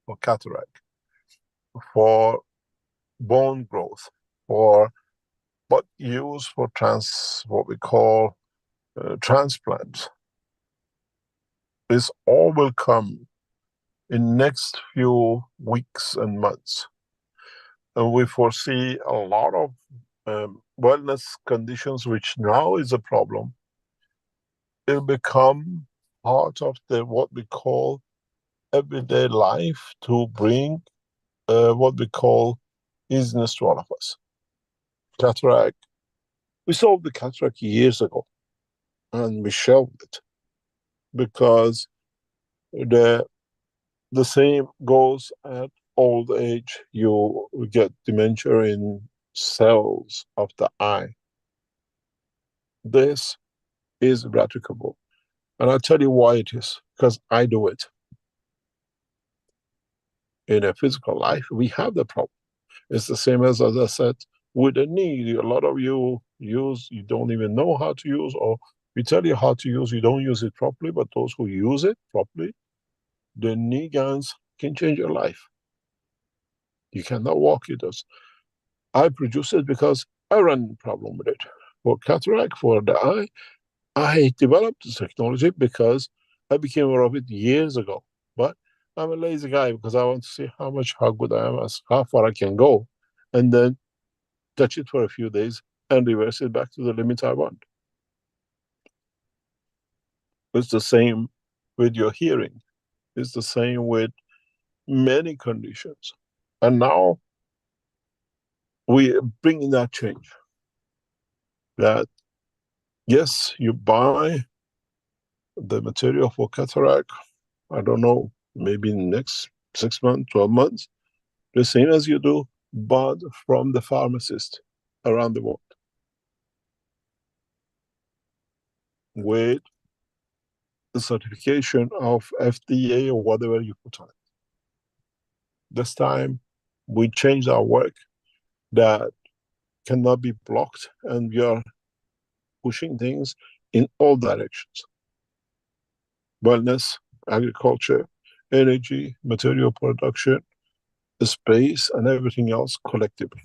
for cataract, for bone growth, for but used for what we call transplants. This all will come in next few weeks and months. And we foresee a lot of wellness conditions, which now is a problem. It'll become part of what we call everyday life to bring what we call easiness to all of us. Cataract. We solved the cataract years ago, and we shelved it because the same goes at old age. You get dementia in cells of the eye. This is eradicable. And I'll tell you why it is, because I do it. In a physical life, we have the problem. It's the same as I said, with the knee. A lot of you you don't even know how to use, or we tell you how to use, you don't use it properly, but those who use it properly, the knee guns can change your life. You cannot walk it. I produce it because I ran into problem with it. For cataract, for the eye, I developed this technology because I became aware of it years ago. But I'm a lazy guy because I want to see how good I am, how far I can go, and then touch it for a few days and reverse it back to the limit I want. It's the same with your hearing. It's the same with many conditions. And now we bring in that change. That, yes, you buy the material for cataract, I don't know, maybe next 6 months, 12 months, the same as you do, but from the pharmacist around the world. With the certification of FDA or whatever you put on it. This time, we changed our work that cannot be blocked, and we are pushing things in all directions. Wellness, agriculture, energy, material production, space, and everything else collectively.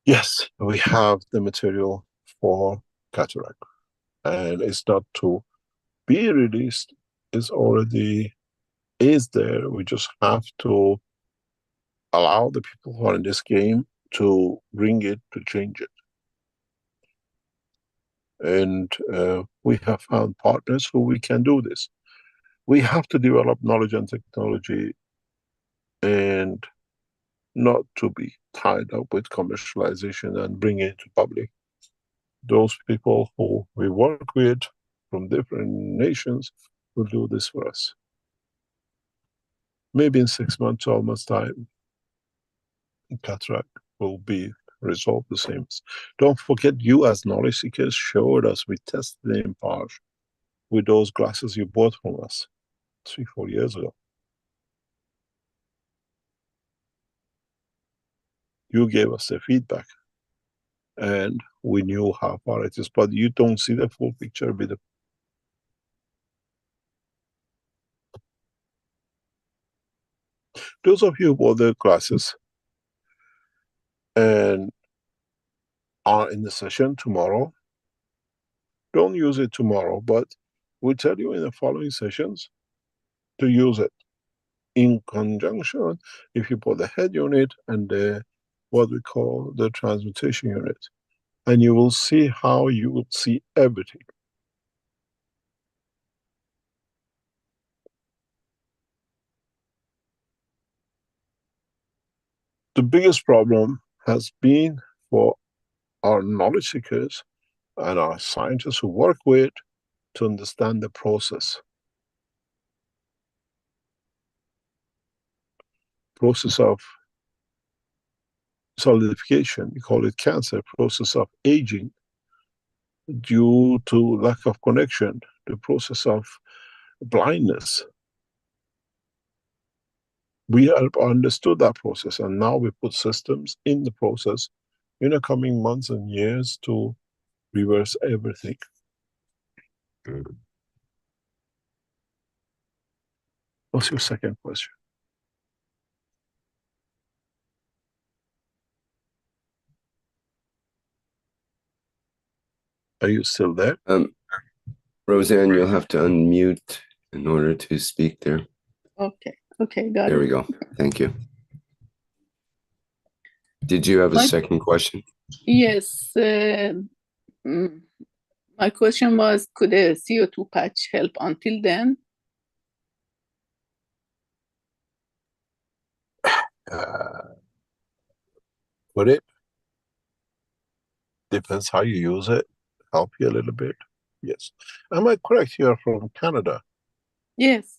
Yes, we have the material for cataract, and it's not to be released, it's already is there. We just have to allow the people who are in this game to bring it, to change it. And we have found partners who we can do this. We have to develop knowledge and technology and not to be tied up with commercialization and bring it to public. Those people who we work with from different nations will do this for us. Maybe in 6 months, 12 months time, cataract will be resolved the same. Don't forget, you as knowledge seekers showed us, we tested the impage with those glasses you bought from us 3-4 years ago. You gave us the feedback and we knew how far it is, but you don't see the full picture with the those of you who bought the glasses and are in the session tomorrow, don't use it tomorrow, but we tell you in the following sessions to use it in conjunction if you put the head unit and the what we call the transmutation unit, and you will see how you will see everything. The biggest problem has been for our knowledge seekers and our scientists who work with to understand the process. Process of solidification, we call it cancer, process of aging, due to lack of connection, the process of blindness. We have understood that process, and now we put systems in the process in the coming months and years to reverse everything. What's your second question? Are you still there? Roseanne, you'll have to unmute in order to speak there. Okay, got it. There we go. Thank you. Did you have a second question? Yes. My question was, could a CO2 patch help until then? Would it? Depends how you use it. Help you a little bit. Yes. Am I correct? You're from Canada? Yes.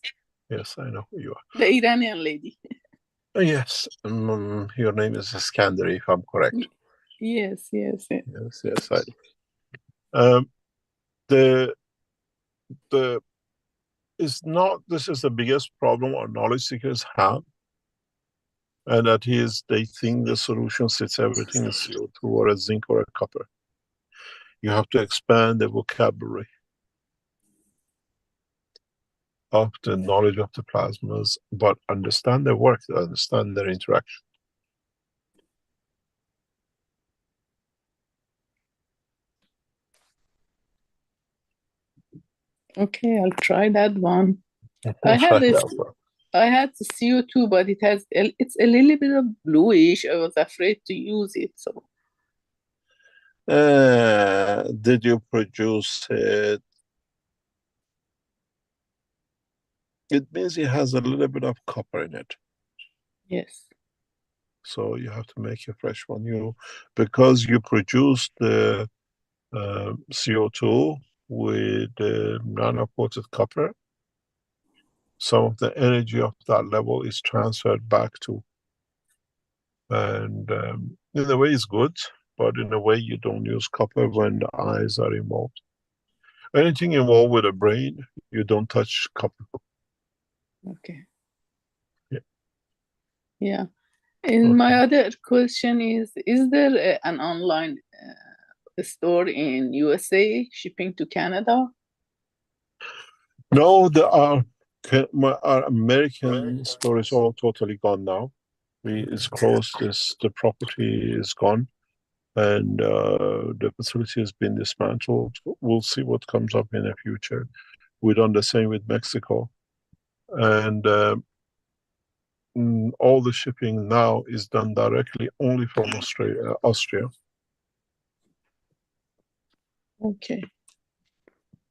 Yes, I know who you are. The Iranian lady. Yes. Your name is Iskandari, if I'm correct. Yes. Yes, I know. This is the biggest problem our knowledge seekers have. And that is, they think the solution sits everything in CO2 or a zinc or a copper. You have to expand the vocabulary of the knowledge of the plasmas, but understand their work, understand their interaction. Okay, I'll try that one. I had the CO2, but it's a little bit of bluish. I was afraid to use it. So, did you produce it? It means it has a little bit of copper in it. Yes. So you have to make a fresh one. Because you produce the CO2 with the nano-coated copper, some of the energy of that level is transferred back to. And in a way it's good, but in a way you don't use copper when the eyes are involved. Anything involved with the brain, you don't touch copper. Okay. Yeah. And my other question is there an online store in USA shipping to Canada? No, our American store is all totally gone now. It's closed. The property is gone, and the facility has been dismantled. We'll see what comes up in the future. We've done the same with Mexico, and all the shipping now is done directly only from Austria. Okay.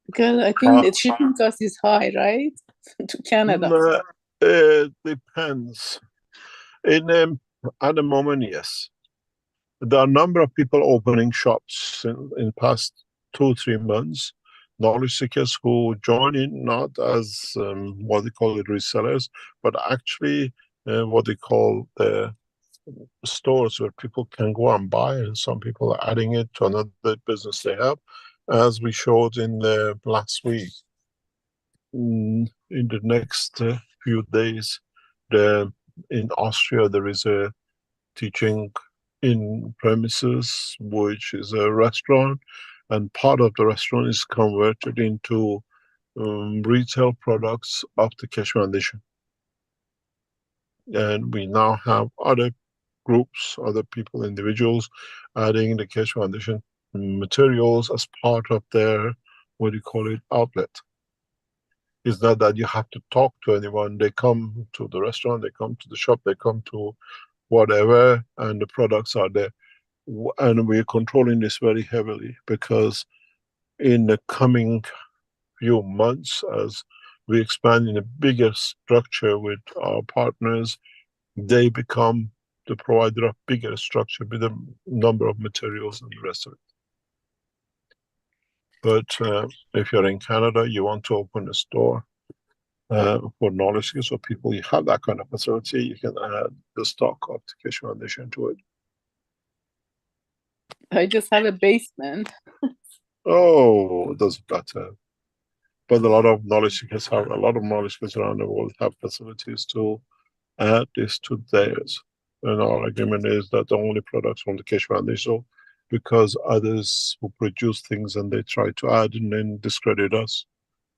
Because I think the shipping cost is high, right? To Canada. It depends. At the moment, yes. There are a number of people opening shops in past 2-3 months. Knowledge seekers who join in not as what they call it resellers, but actually what they call the stores where people can go and buy, and some people are adding it to another business they have, as we showed in the last week. In the next few days, in Austria there is a teaching in premises, which is a restaurant, and part of the restaurant is converted into retail products of the Keshe Foundation. And we now have other groups, other people, individuals, adding the Keshe Foundation materials as part of their, outlet. It's not that you have to talk to anyone. They come to the restaurant, they come to the shop, they come to whatever, and the products are there. And we're controlling this very heavily, because in the coming few months, as we expand in a bigger structure with our partners, they become the provider of bigger structure with a number of materials and the rest of it. But if you're in Canada, you want to open a store for knowledge, so people, you have that kind of facility, you can add the stock of the Keshe Foundation to it. I just have a basement. Oh, it doesn't matter. But a lot of knowledge seekers around the world have facilities to add this to theirs. And our argument is that the only products from the Keshe Foundation, because others who produce things and they try to add and then discredit us,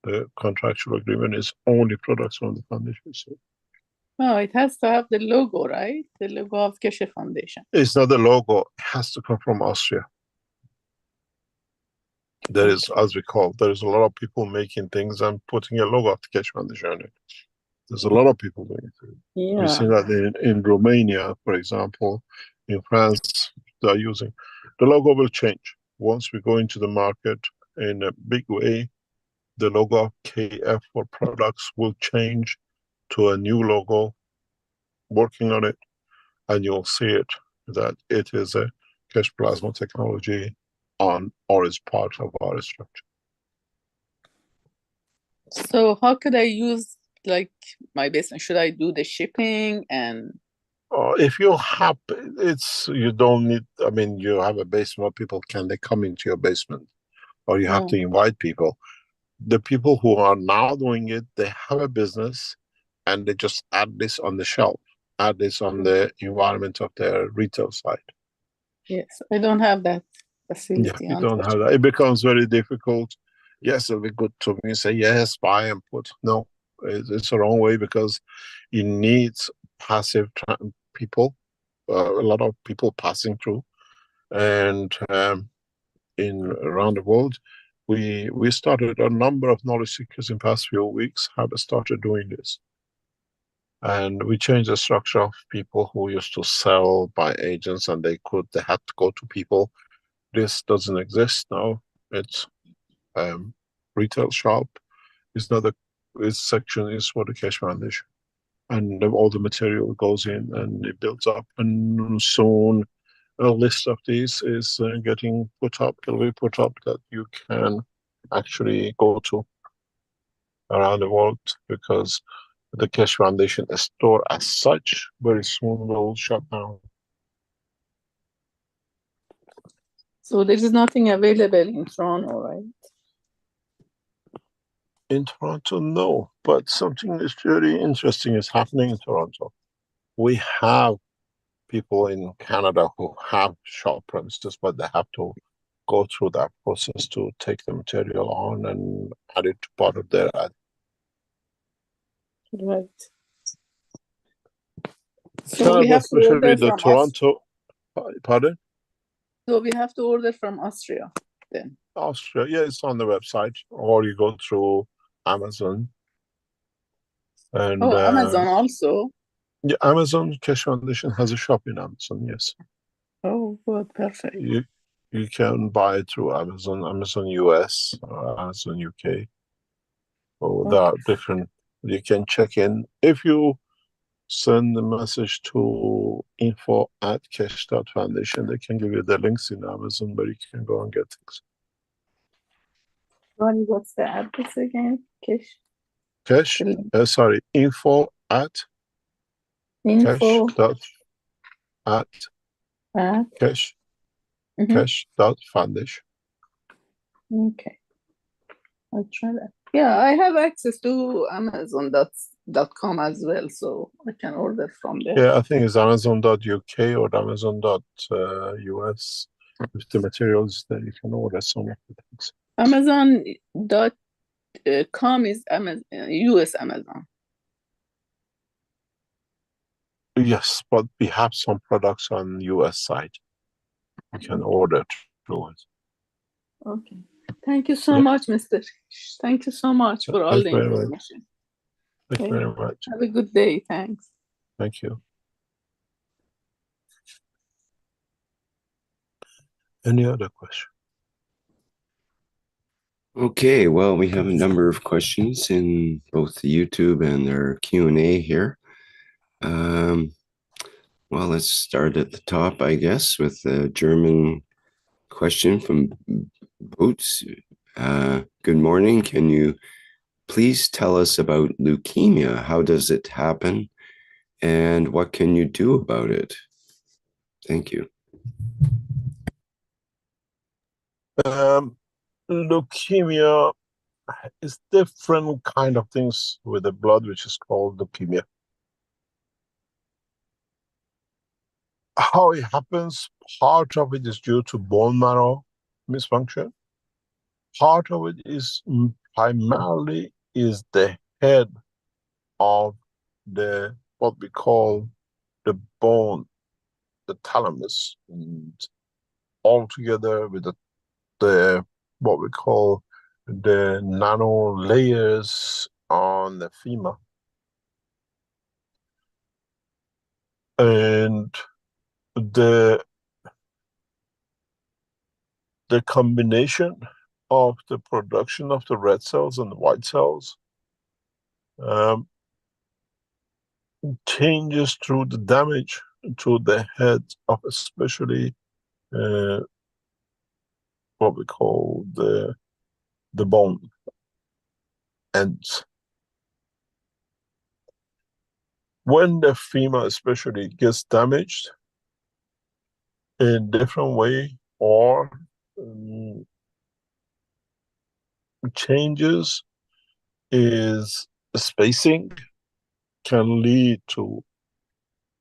the contractual agreement is only products from the foundation. So Oh, it has to have the logo, right? The logo of Keshe Foundation. it's not the logo, it has to come from Austria. There is, as we call, there is a lot of people making things and putting a logo of the Keshe Foundation on it. There's a lot of people doing it. Yeah. We've seen that in Romania, for example, in France, they're using. The logo will change. Once we go into the market in a big way, the logo of KF for products will change to a new logo, working on it, and you'll see it, that it is a Keshe plasma technology on or is part of our structure. So how could I use like my basement? Should I do the shipping and? If you have, you don't need, I mean, you have a basement, people can they come into your basement, or you have to invite people. The people who are now doing it, they have a business and they just add this on the shelf, add this on the environment of their retail side. Yes, I don't have that facility. Yeah, you don't have that. It becomes very difficult. Yes, it'll be good to me say, yes, buy and put. No, it's the wrong way, because it needs passive people, a lot of people passing through. And around the world, we started a number of knowledge seekers in past few weeks have started doing this. And we changed the structure of people who used to sell by agents, and they had to go to people. This doesn't exist now. It's retail shop. It's not this section is for the Keshe Foundation. And all the material goes in and it builds up, and soon a list of these is getting put up. It'll be put up that you can actually go to around the world, because the Keshe Foundation store as such very soon will shut down. So there is nothing available in Toronto, right? In Toronto, no, but something that's very interesting is happening in Toronto. We have people in Canada who have shop premises, but they have to go through that process to take the material on and add it to part of their ad. Right. So we have to order from Toronto. Pardon? So we have to order from Austria then. Austria, yeah, it's on the website, or you go through Amazon. And Amazon also. Yeah, Amazon Keshe Foundation has a shop in Amazon. Yes. Oh, good, perfect. You can buy it through Amazon, Amazon US, or Amazon UK. Oh, there are different. You can check in if you send the message to info@keshe.foundation. They can give you the links in Amazon where you can go and get things. Ronnie, what's the address again? Keshe? Sorry, info@keshe. Keshe.foundation. Okay. I'll try that. Yeah, I have access to Amazon.com as well, so I can order from there. Yeah, I think it's Amazon.uk or Amazon.us. With the materials that you can order some of the things. Amazon.com is US Amazon. Yes, but we have some products on US side. You can order through it. Okay. Thank you so much, Mr. Thank you so much for all the information. Thank you very much. Have a good day. Thanks. Thank you. Any other question? Okay, well, we have a number of questions in both the YouTube and their Q&A here. Well, let's start at the top, I guess, with the German question from Boots. Good morning. Can you please tell us about leukemia? How does it happen? And what can you do about it? Thank you. leukemia is different kind of things with the blood, which is called leukemia. How it happens, part of it is due to bone marrow misfunction. Part of it is primarily is the head of the, what we call the bone, the thalamus, and all together with the what we call the nano layers on the femur. And the combination of the production of the red cells and the white cells changes through the damage to the head of especially what we call the bone ends. When the femur especially gets damaged in different way or changes is spacing can lead to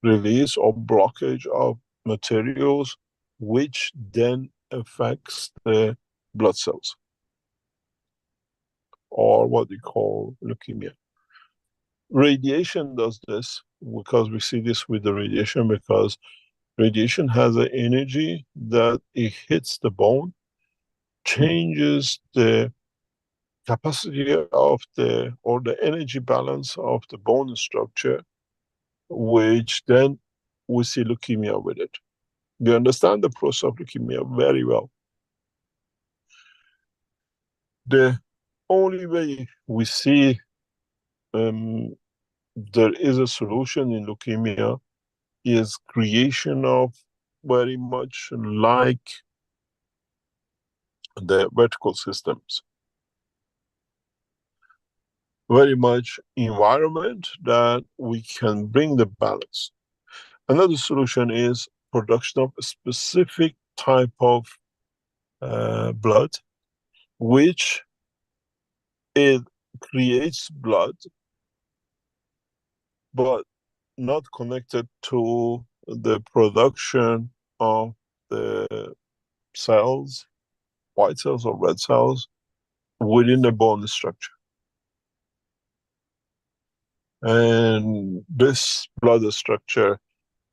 release or blockage of materials, which then affects the blood cells, or what we call leukemia. Radiation does this because we see this with the radiation, because radiation has an energy that it hits the bone, changes the capacity of the, or the energy balance of the bone structure, which then we see leukemia with it. We understand the process of leukemia very well. The only way we see there is a solution in leukemia is creation of very much like the vertical systems. Very much environment that we can bring the balance. Another solution is production of a specific type of blood, which it creates blood, but not connected to the production of the cells, white cells or red cells, within the bone structure. And this blood structure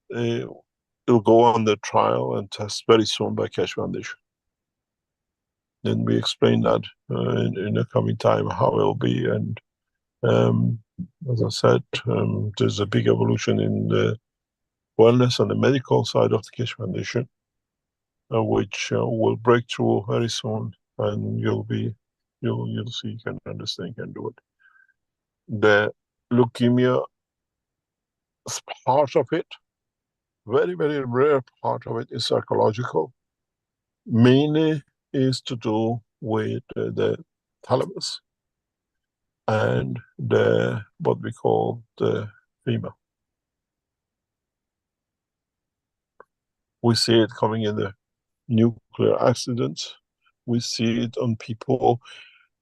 will go on the trial and test very soon by Keshe Foundation. Then we explain that in the coming time how it will be. And as I said, there's a big evolution in the wellness and the medical side of the Keshe Foundation, which will break through very soon, and you'll see, you can understand, you can do it. The leukemia is part of it. Very, very rare part of it is psychological. Mainly is to do with the thalamus and the, what we call the femur. We see it coming in the nuclear accidents. We see it on people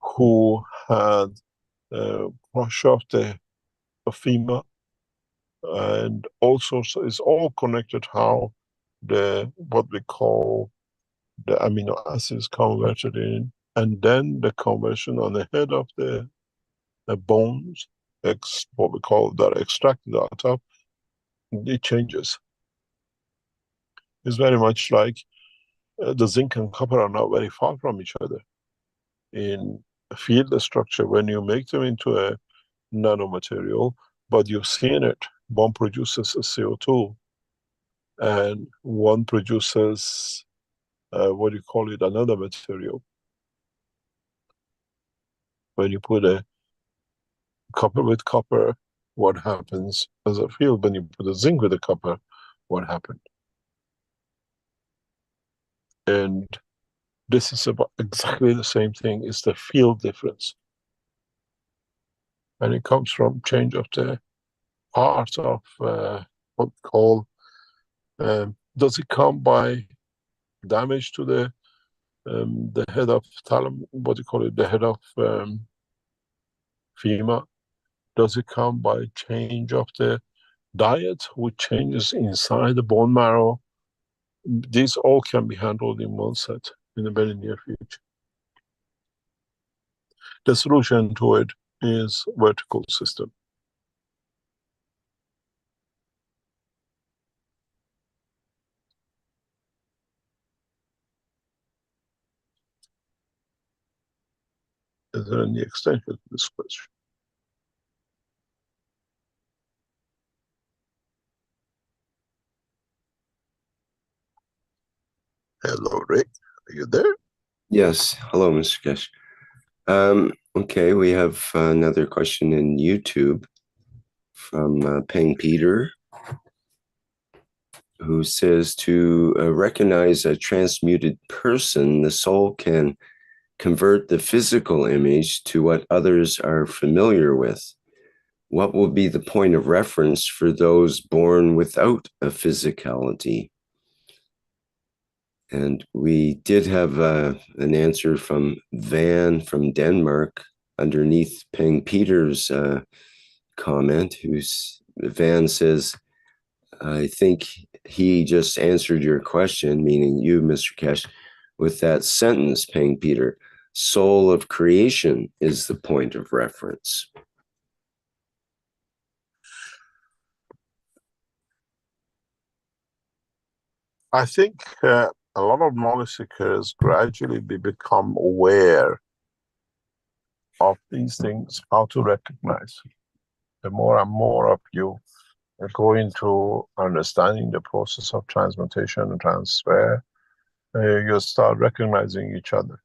who had crush of the femur, and also so it's all connected how the, what we call the amino acids converted in, and then the conversion on the head of the bones, what we call that extracted out of, it changes. It's very much like the zinc and copper are not very far from each other. In field structure, when you make them into a nanomaterial, but you've seen it, one produces a CO2 and one produces what do you call it, another material. When you put a copper with copper, what happens as a field? When you put a zinc with a copper, what happened? And this is about exactly the same thing, is the field difference. And it comes from change of the part of what we call, does it come by damage to the the head of the head of FEMA, does it come by change of the diet with changes inside the bone marrow? These all can be handled in one set in the very near future. The solution to it is vertical system. Is there any extension to this question? Hello, Rick. Are you there? Yes. Hello, Mr. Keshe. Okay, we have another question in YouTube from Peng Peter, who says to recognize a transmuted person, the soul can convert the physical image to what others are familiar with. What will be the point of reference for those born without a physicality? And we did have an answer from Van from Denmark underneath Peng Peter's comment, Van says, I think he just answered your question, meaning you, Mr. Keshe, with that sentence, Peng Peter. Soul of creation is the point of reference. I think a lot of knowledge seekers gradually become aware of these things, how to recognize. The more and more of you go into understanding the process of transmutation and transfer, you start recognizing each other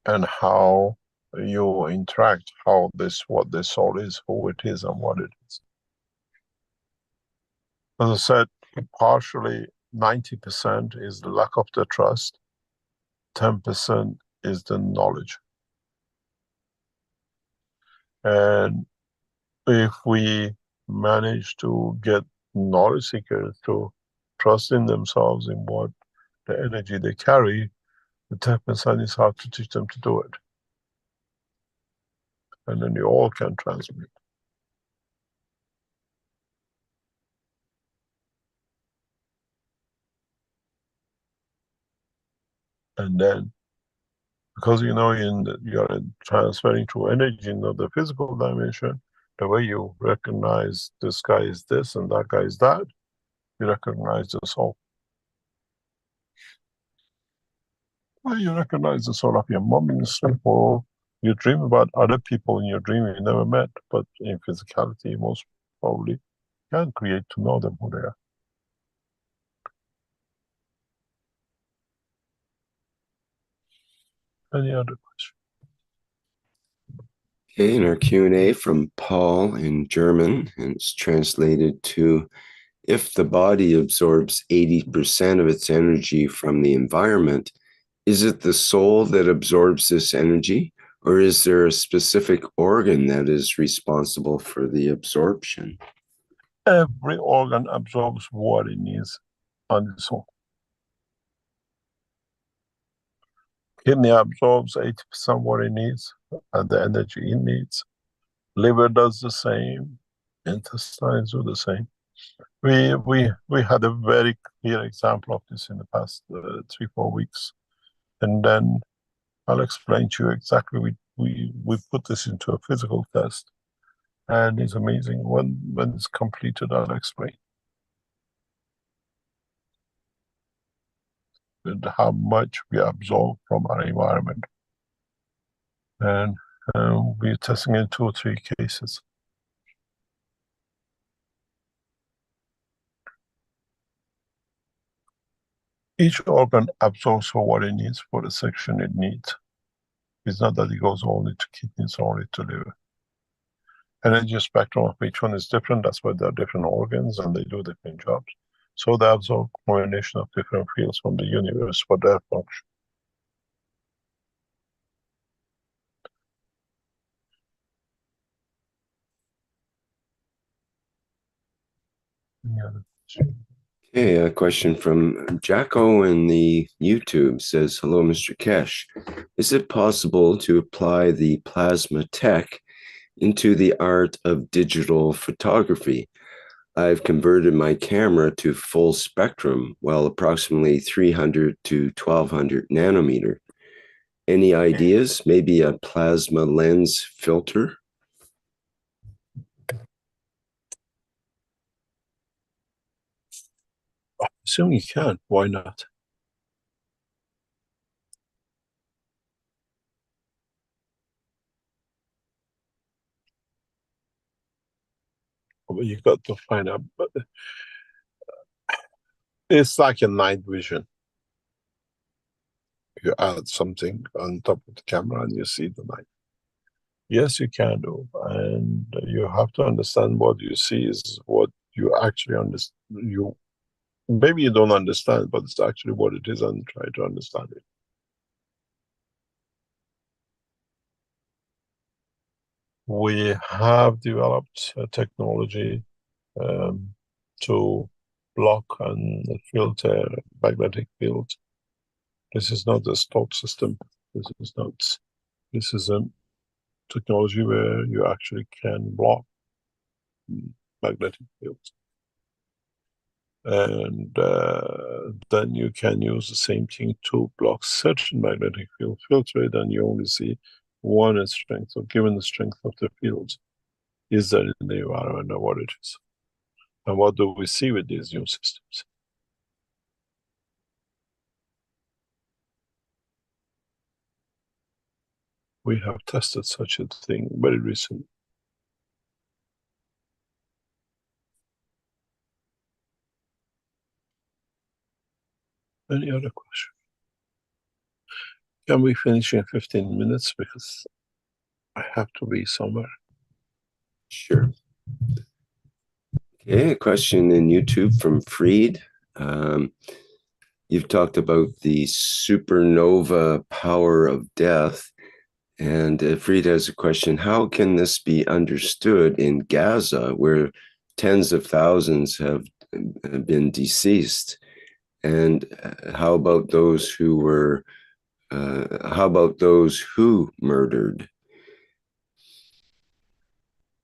and how you interact, what this soul is, who it is, and what it is. As I said, partially 90% is the lack of the trust, 10% is the knowledge. And if we manage to get knowledge seekers to trust in themselves, in what the energy they carry, the 10% is how to teach them to do it. And then you all can transmit. And then, because you know you're transferring through energy, not the physical dimension, the way you recognize this guy is this and that guy is that, you recognize the soul. Well, you recognize the soul of your mom in sleep, or you dream about other people in your dream you never met, but in physicality, most probably can create to know them who they are. Any other question? Okay, in our Q&A from Paul in German, and it's translated to, if the body absorbs 80% of its energy from the environment, is it the soul that absorbs this energy, or is there a specific organ that is responsible for the absorption? Every organ absorbs what it needs on its own. Kidney absorbs 80% what it needs and the energy it needs. Liver does the same. Intestines do the same. We had a very clear example of this in the past 3-4 weeks, and then I'll explain to you exactly. We put this into a physical test, and it's amazing. When it's completed, I'll explain. And how much we absorb from our environment. And we're testing in 2 or 3 cases. Each organ absorbs for what it needs, for the section it needs. It's not that it goes only to kidneys, only to liver. Energy spectrum of each one is different. That's why there are different organs and they do different jobs. So they absorb a combination of different fields from the universe for their function. Any other question? Okay, a question from Jacko in the YouTube says, hello, Mr. Keshe. Is it possible to apply the plasma tech into the art of digital photography? I've converted my camera to full spectrum, well, approximately 300 to 1200 nanometer. Any ideas? Maybe a plasma lens filter? Assume you can. Why not? But you got to find out. But it's like a night vision. You add something on top of the camera and you see the night. Yes, you can do, and you have to understand what you see is what you actually understand. Maybe you don't understand, but it's actually what it is, and try to understand it. We have developed a technology to block and filter magnetic fields. This is not a stock system. This is a technology where you actually can block magnetic fields. And then you can use the same thing to block certain magnetic field, filter it, and you only see one strength. So given the strength of the fields, is there in the environment or what it is? And what do we see with these new systems? We have tested such a thing very recently. Any other question? Can we finish in 15 minutes? Because I have to be somewhere. Sure. Okay, a question in YouTube from Freed. You've talked about the supernova power of death. And Freed has a question, how can this be understood in Gaza, where tens of thousands have been deceased? And how about those who were, how about those who murdered?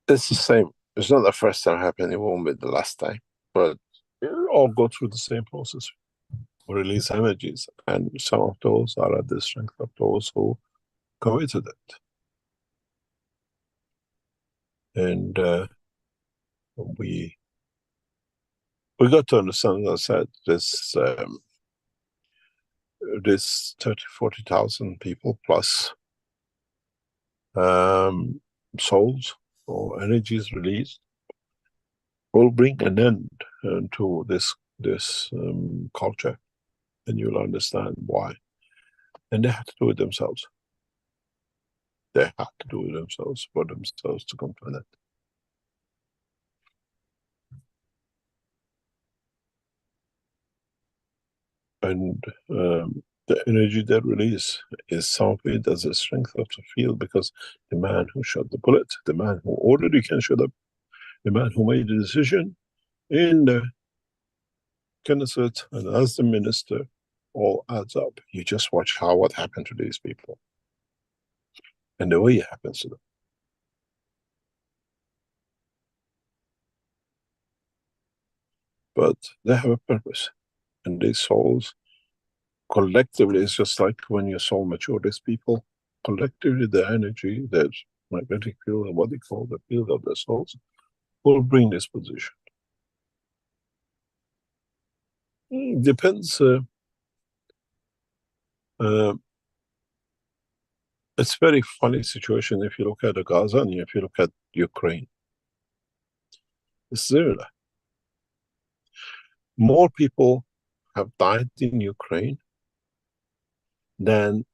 It's the same. It's not the first time happened, it won't be the last time. But we all go through the same process. We release images, and some of those are at the strength of those who committed it. And we got to understand, as I said, this 30,000-40,000 people plus souls or energies released will bring an end to this culture, and you'll understand why. And they had to do it themselves. They had to do it themselves, for themselves, to come to an end. And the energy they release is some of it as a strength of the field, because the man who shot the bullet, the man who ordered you can shoot up, the man who made the decision in the Knesset and as the minister, all adds up. You just watch what happened to these people and the way it happens to them. But they have a purpose, and these souls collectively, it's just like when your soul matures, people collectively, the energy, the magnetic field, and what they call the field of the souls, will bring this position. Depends. It's a very funny situation if you look at Gaza and if you look at Ukraine. It's similar. More people have died in Ukraine than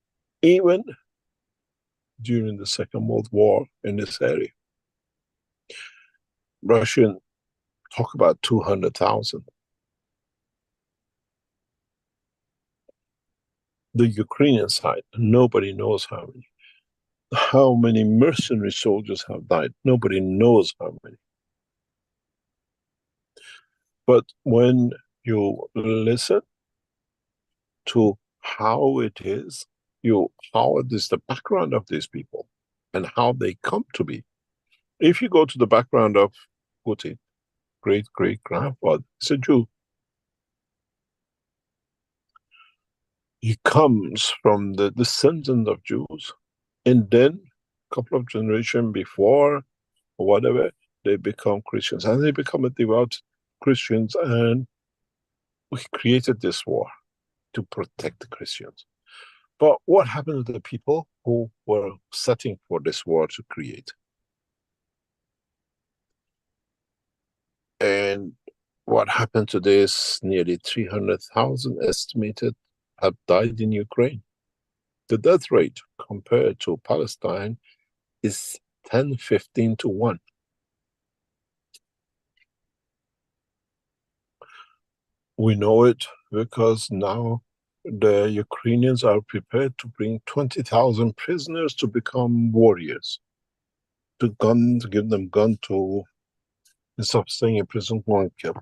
even during the Second World War in this area. Russian talk about 200,000. The Ukrainian side, nobody knows how many. How many mercenary soldiers have died? Nobody knows how many. But when You listen to how it is, how it is the background of these people and how they come to be. If you go to the background of Putin, great-great-grandfather, he's a Jew. He comes from the descendant of Jews, and then a couple of generations before, or whatever, they become Christians, and they become a devout Christians, and we created this war to protect the Christians. But what happened to the people who were setting for this war to create? And what happened to this? Nearly 300,000 estimated have died in Ukraine. The death rate compared to Palestine is 10-15 to 1. We know it because now the Ukrainians are prepared to bring 20,000 prisoners to become warriors. To give them gun to, instead of staying in prison, go and kill.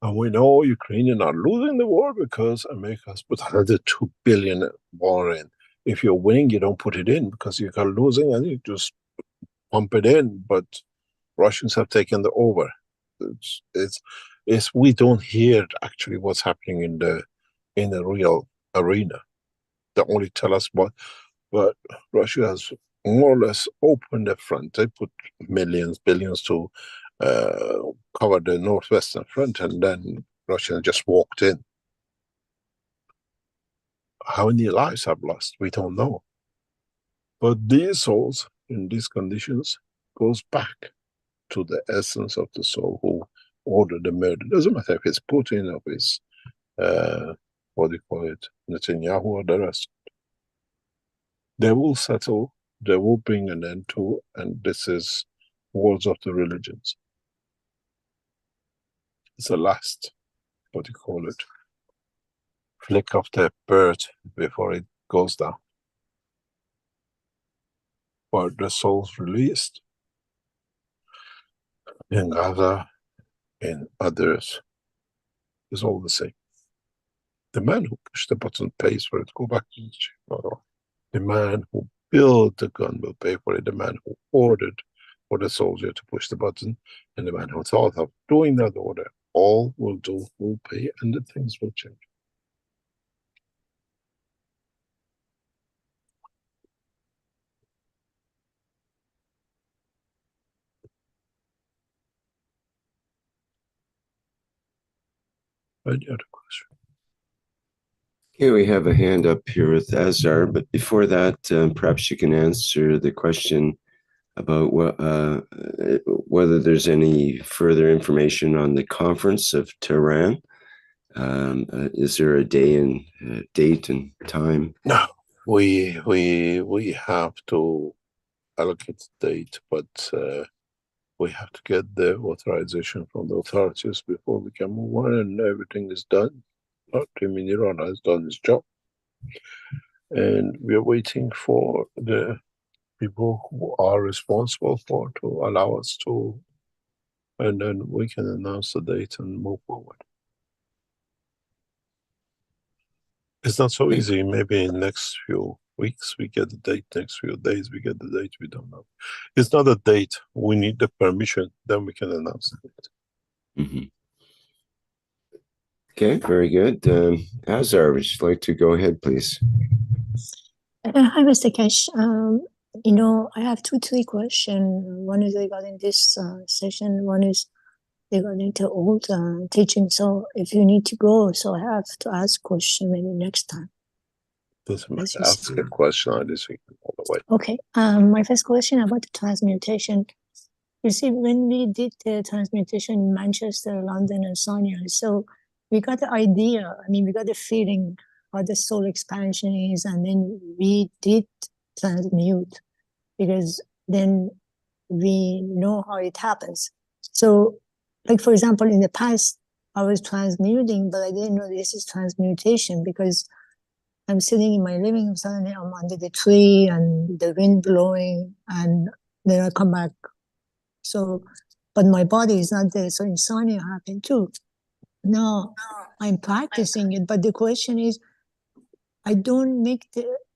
And we know Ukrainians are losing the war because America has put another $2 billion war in. If you're winning, you don't put it in because you're losing and you just pump it in. But Russians have taken the over. We don't hear actually what's happening in the real arena. They only tell us what, but Russia has more or less opened the front. They put millions, billions to cover the northwestern front, and then Russia just walked in. How many lives have lost? We don't know. But these souls in these conditions goes back to the essence of the soul who ordered the murder. Doesn't matter if it's Putin or it's what do you call it, Netanyahu or the rest. They will settle, they will bring an end to, and this is wars of the religions. It's the last, what do you call it, flick of the bird before it goes down. But the soul's released in Gaza, in others, is all the same. The man who pushed the button pays for it. Go back to the chamber. The man who built the gun will pay for it. The man who ordered for the soldier to push the button, and the man who thought of doing that order, all will pay, and the things will change. Any other question? Okay, we have a hand up here with Azar, but before that, perhaps you can answer the question about whether there's any further information on the conference of Tehran. Is there a date and time? No, we have to allocate the date, but we have to get the authorization from the authorities before we can move on, and everything is done. Iran has done his job, and we are waiting for the people who are responsible to allow us to, and then we can announce the date and move forward. It's not so easy. Maybe in next few weeks we get the date, next few days we get the date, we don't know. It's not a date, we need the permission, then we can announce the date. Mm-hmm. Okay, very good. Azar, would you like to go ahead, please? Hi, Mr. Keshe. I have three questions. One is regarding this session. One is regarding the old teaching. So if you need to go, so I have to ask question maybe next time. Doesn't matter. Ask a question on this week all the way. Okay. My first question about the transmutation. You see, when we did the transmutation in Manchester, London, and Sonia, so we got the idea, we got the feeling how the soul expansion is, and then we did transmute because then we know how it happens. So, like for example, in the past, I was transmuting, but I didn't know this is transmutation because I'm sitting in my living room, suddenly I'm under the tree and the wind blowing, and then I come back. So, but my body is not there. So insomnia happened too. No, I'm practicing it, but the question is, I don't make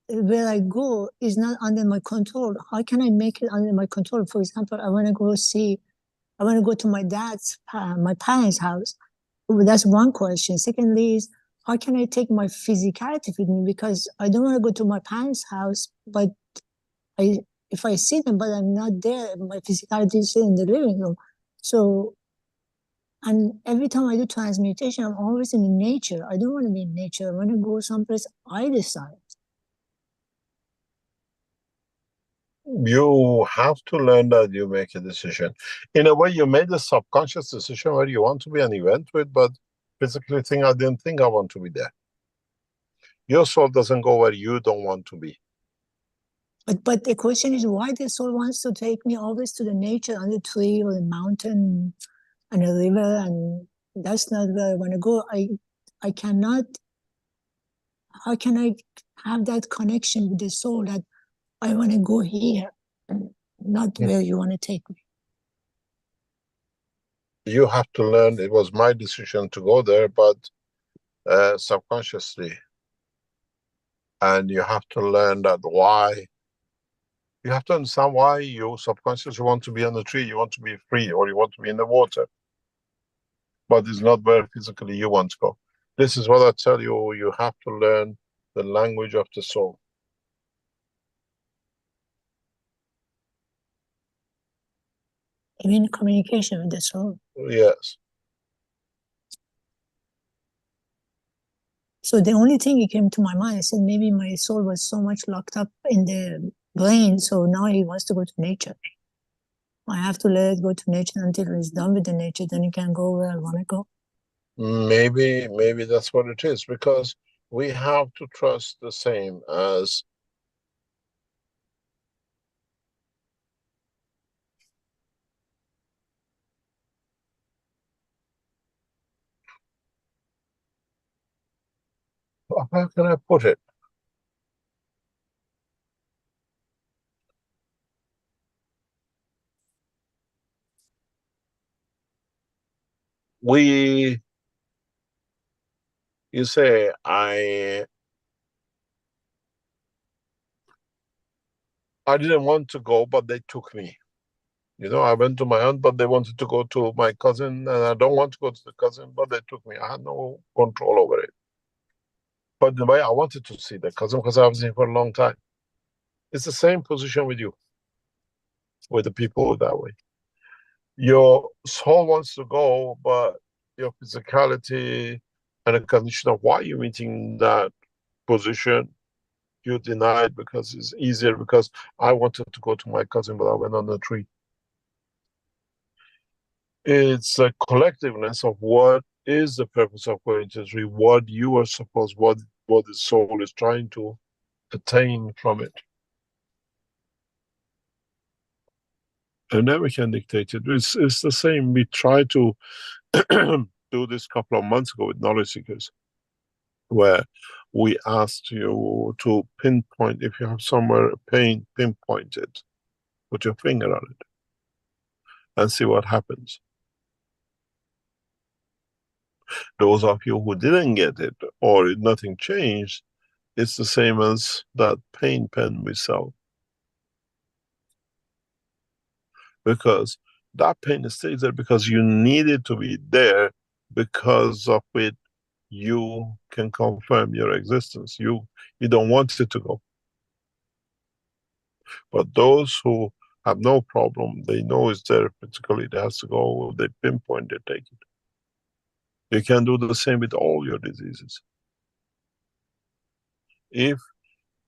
where I go is not under my control. How can I make it under my control? For example, I want to go to my parents' house. Well, that's one question. Secondly is, how can I take my physicality with me? Because I don't want to go to my parents' house, but if I see them, but I'm not there, my physicality is in the living room. So, and every time I do transmutation, I'm always in nature. I don't want to be in nature. I want to go someplace I decide. You have to learn that you make a decision. In a way, you made a subconscious decision where you want to be and you went with, but physically think, I didn't think I want to be there. Your soul doesn't go where you don't want to be. But the question is, why the soul wants to take me always to the nature, on the tree or the mountain and a river, and that's not where I want to go. I cannot, how can I have that connection with the soul that I want to go here, not where you want to take me? You have to learn, it was my decision to go there, but subconsciously. And you have to learn that why. You have to understand why you subconsciously want to be on the tree, you want to be free, or you want to be in the water. But it's not where physically you want to go. This is what I tell you, you have to learn the language of the soul. You mean communication with the soul? Yes. So the only thing that came to my mind, I said, maybe my soul was so much locked up in the brain, so now he wants to go to nature. I have to let it go to nature until it's done with the nature, then he can go where I want to go. Maybe that's what it is, because we have to trust the same as how can I put it? You say, I didn't want to go, but they took me. You know, I went to my aunt, but they wanted to go to my cousin, and I don't want to go to the cousin, but they took me. I had no control over it. But the way I wanted to see the cousin, because I was here for a long time. It's the same position with you, with the people that way. Your soul wants to go, but your physicality and a condition of why you're meeting that position, you deny it because it's easier, because I wanted to go to my cousin, but I went on the tree. It's a collectiveness of what is the purpose of going to the tree, what you are supposed, what the soul is trying to attain from it. And then we can dictate it. It's the same. We tried to do this a couple of months ago with knowledge seekers, where we asked you to pinpoint, if you have somewhere pain, pinpoint it, put your finger on it, and see what happens. Those of you who didn't get it, or nothing changed, it's the same as that pain pen we sell. Because that pain stays there because you need it to be there, because of it you can confirm your existence. You don't want it to go. But those who have no problem, they know it's there physically, it has to go, they pinpoint, they take it. You can do the same with all your diseases. If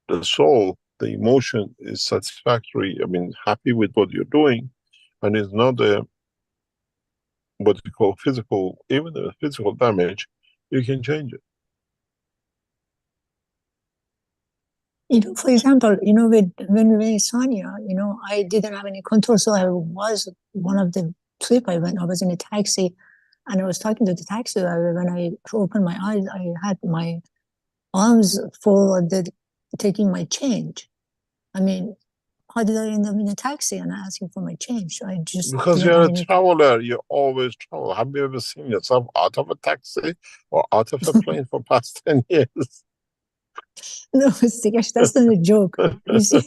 the soul, the emotion is satisfactory, I mean, happy with what you're doing, and it's not what you call physical, even the physical damage, you can change it. You know, for example, you know, when we were in Sonia, you know, I didn't have any control. So I was, one of the trip I went, I was in a taxi and I was talking to the taxi driver. When I opened my eyes, I had my arms forward, taking my change. I mean, how did I end up in a taxi and asking for my change? I just Because didn't you're have a any. traveler, you always travel. Have you ever seen yourself out of a taxi or out of a plane for past 10 years? No, Sikash, that's not a joke. You see,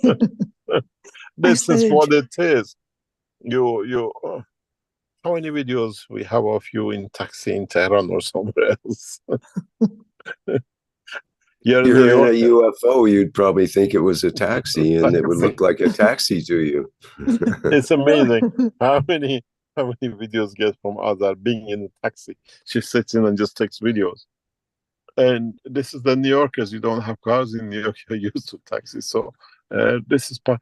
This is what it is. How many videos we have of you in taxi in Tehran or somewhere else? You're in a UFO, you'd probably think it was a taxi and it would look like a taxi to you. It's amazing how many videos get from Azar being in a taxi. She sits in and just takes videos. And this is the New Yorkers. You don't have cars in New York, you're used to taxis. So this is part.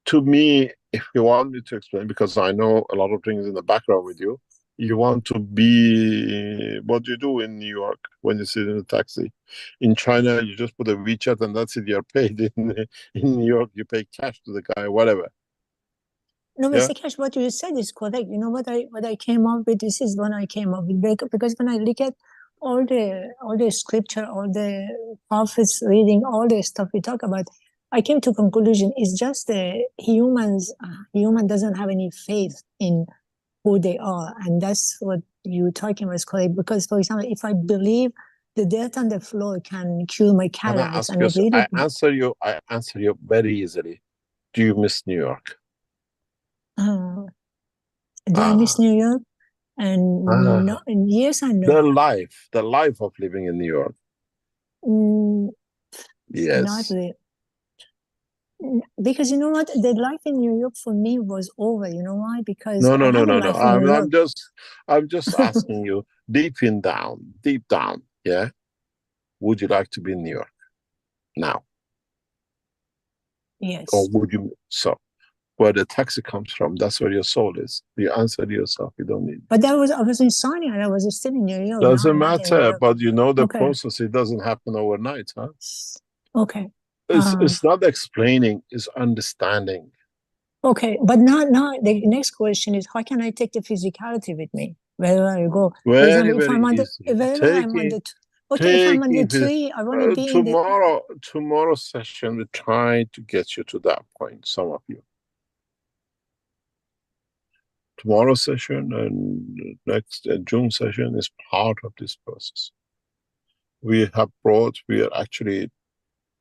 To me, if you want me to explain, because I know a lot of things in the background with you, you want to be what you do in New York when you sit in a taxi. In China, you just put a WeChat and that's it, you're paid. In New York, you pay cash to the guy, whatever. No, Mr. Keshe, what you said is correct. You know what I came up with? This is when I came up with, because when I look at all the scripture, all the prophets reading, all the stuff we talk about, I came to conclusion it's just the human doesn't have any faith in who they are, and that's what you're talking about is correct. Because, for example, if I believe the dirt on the floor can cure my cataracts, and I answer you very easily. Do you miss New York? Do I miss New York? And no, and yes and no. The life of living in New York. Yes. Not really. Because you know what, the life in New York for me was over. You know why? Because no. I'm just asking you, deep down, yeah. Would you like to be in New York now? Yes. Or would you? So, where the taxi comes from, that's where your soul is. You answered yourself. You don't need. But I was in Sonia, and I was still in New York. Doesn't matter. But you know the process. It doesn't happen overnight, huh? Okay. It's not explaining, it's understanding. Okay, but now the next question is, how can I take the physicality with me wherever I go? For example, if I'm on the tree, I want to be tomorrow's session, we try to get you to that point, some of you. Tomorrow's session and next June session is part of this process. We are actually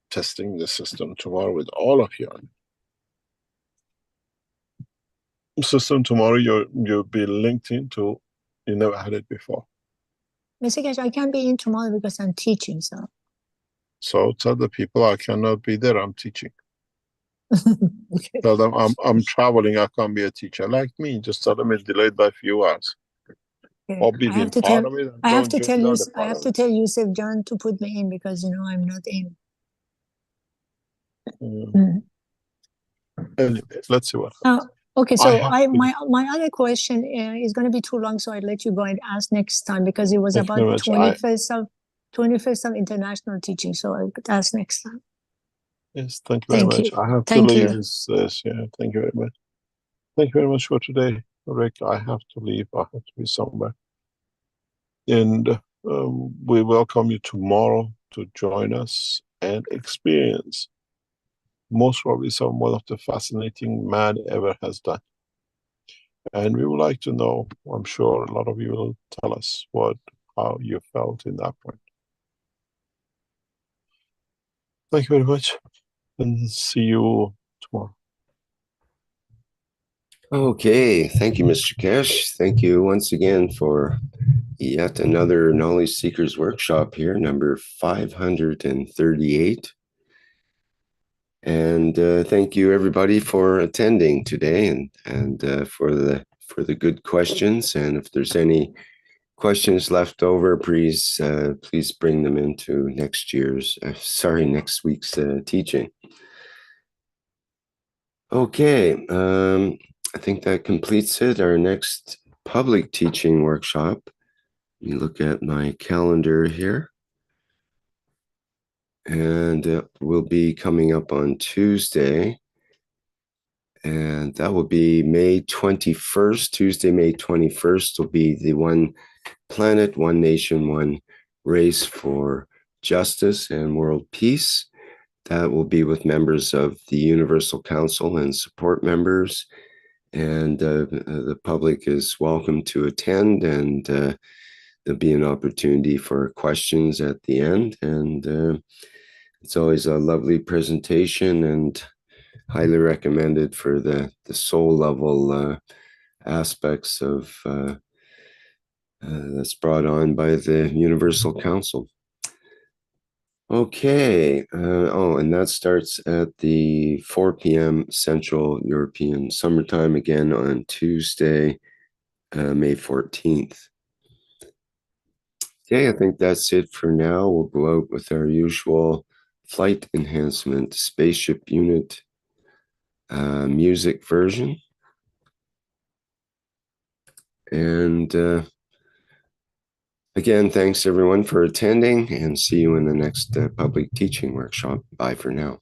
testing the system tomorrow with all of you. System tomorrow you'll be linked into, you never had it before. Mr. Keshe, I can't be in tomorrow because I'm teaching, so. So tell the people I cannot be there, I'm teaching. Okay. Tell them I'm traveling, I can't be a teacher. Like me, just tell them it's delayed by a few hours. Okay. Or be part of it. I have to tell Yusuf John to put me in because I'm not in. Anyway, let's see what happens. Okay, so my other question is going to be too long, so I'll let you go and ask next time because it was about 21st of international teaching, so I'll ask next time. Yes, thank you very much. I have to leave this. Yeah, thank you very much. Thank you very much for today, Rick. I have to leave. I have to be somewhere. And we welcome you tomorrow to join us and experience most probably one of the fascinating man ever has done. And we would like to know, I'm sure a lot of you will tell us how you felt in that point. Thank you very much, and see you tomorrow. Okay, thank you, Mr. Keshe. Thank you once again for yet another Knowledge Seekers Workshop here, number 538. And thank you everybody for attending today and for the good questions. And if there's any questions left over, please bring them into next week's teaching. Okay, I think that completes it. Our next public teaching workshop. Let me look at my calendar here. And it will be coming up on Tuesday. And that will be May 21st. Tuesday, May 21st will be the One Planet, One Nation, One Race for Justice and World Peace. that will be with members of the Universal Council and support members. And the public is welcome to attend, and there'll be an opportunity for questions at the end. And it's always a lovely presentation and highly recommended for the soul level aspects of that's brought on by the Universal Council. Okay. And that starts at the 4 p.m. Central European Summertime, again on Tuesday, May 14th. Okay, I think that's it for now. We'll go out with our usual flight enhancement spaceship unit music version. And again, thanks everyone for attending, and see you in the next public teaching workshop. Bye for now.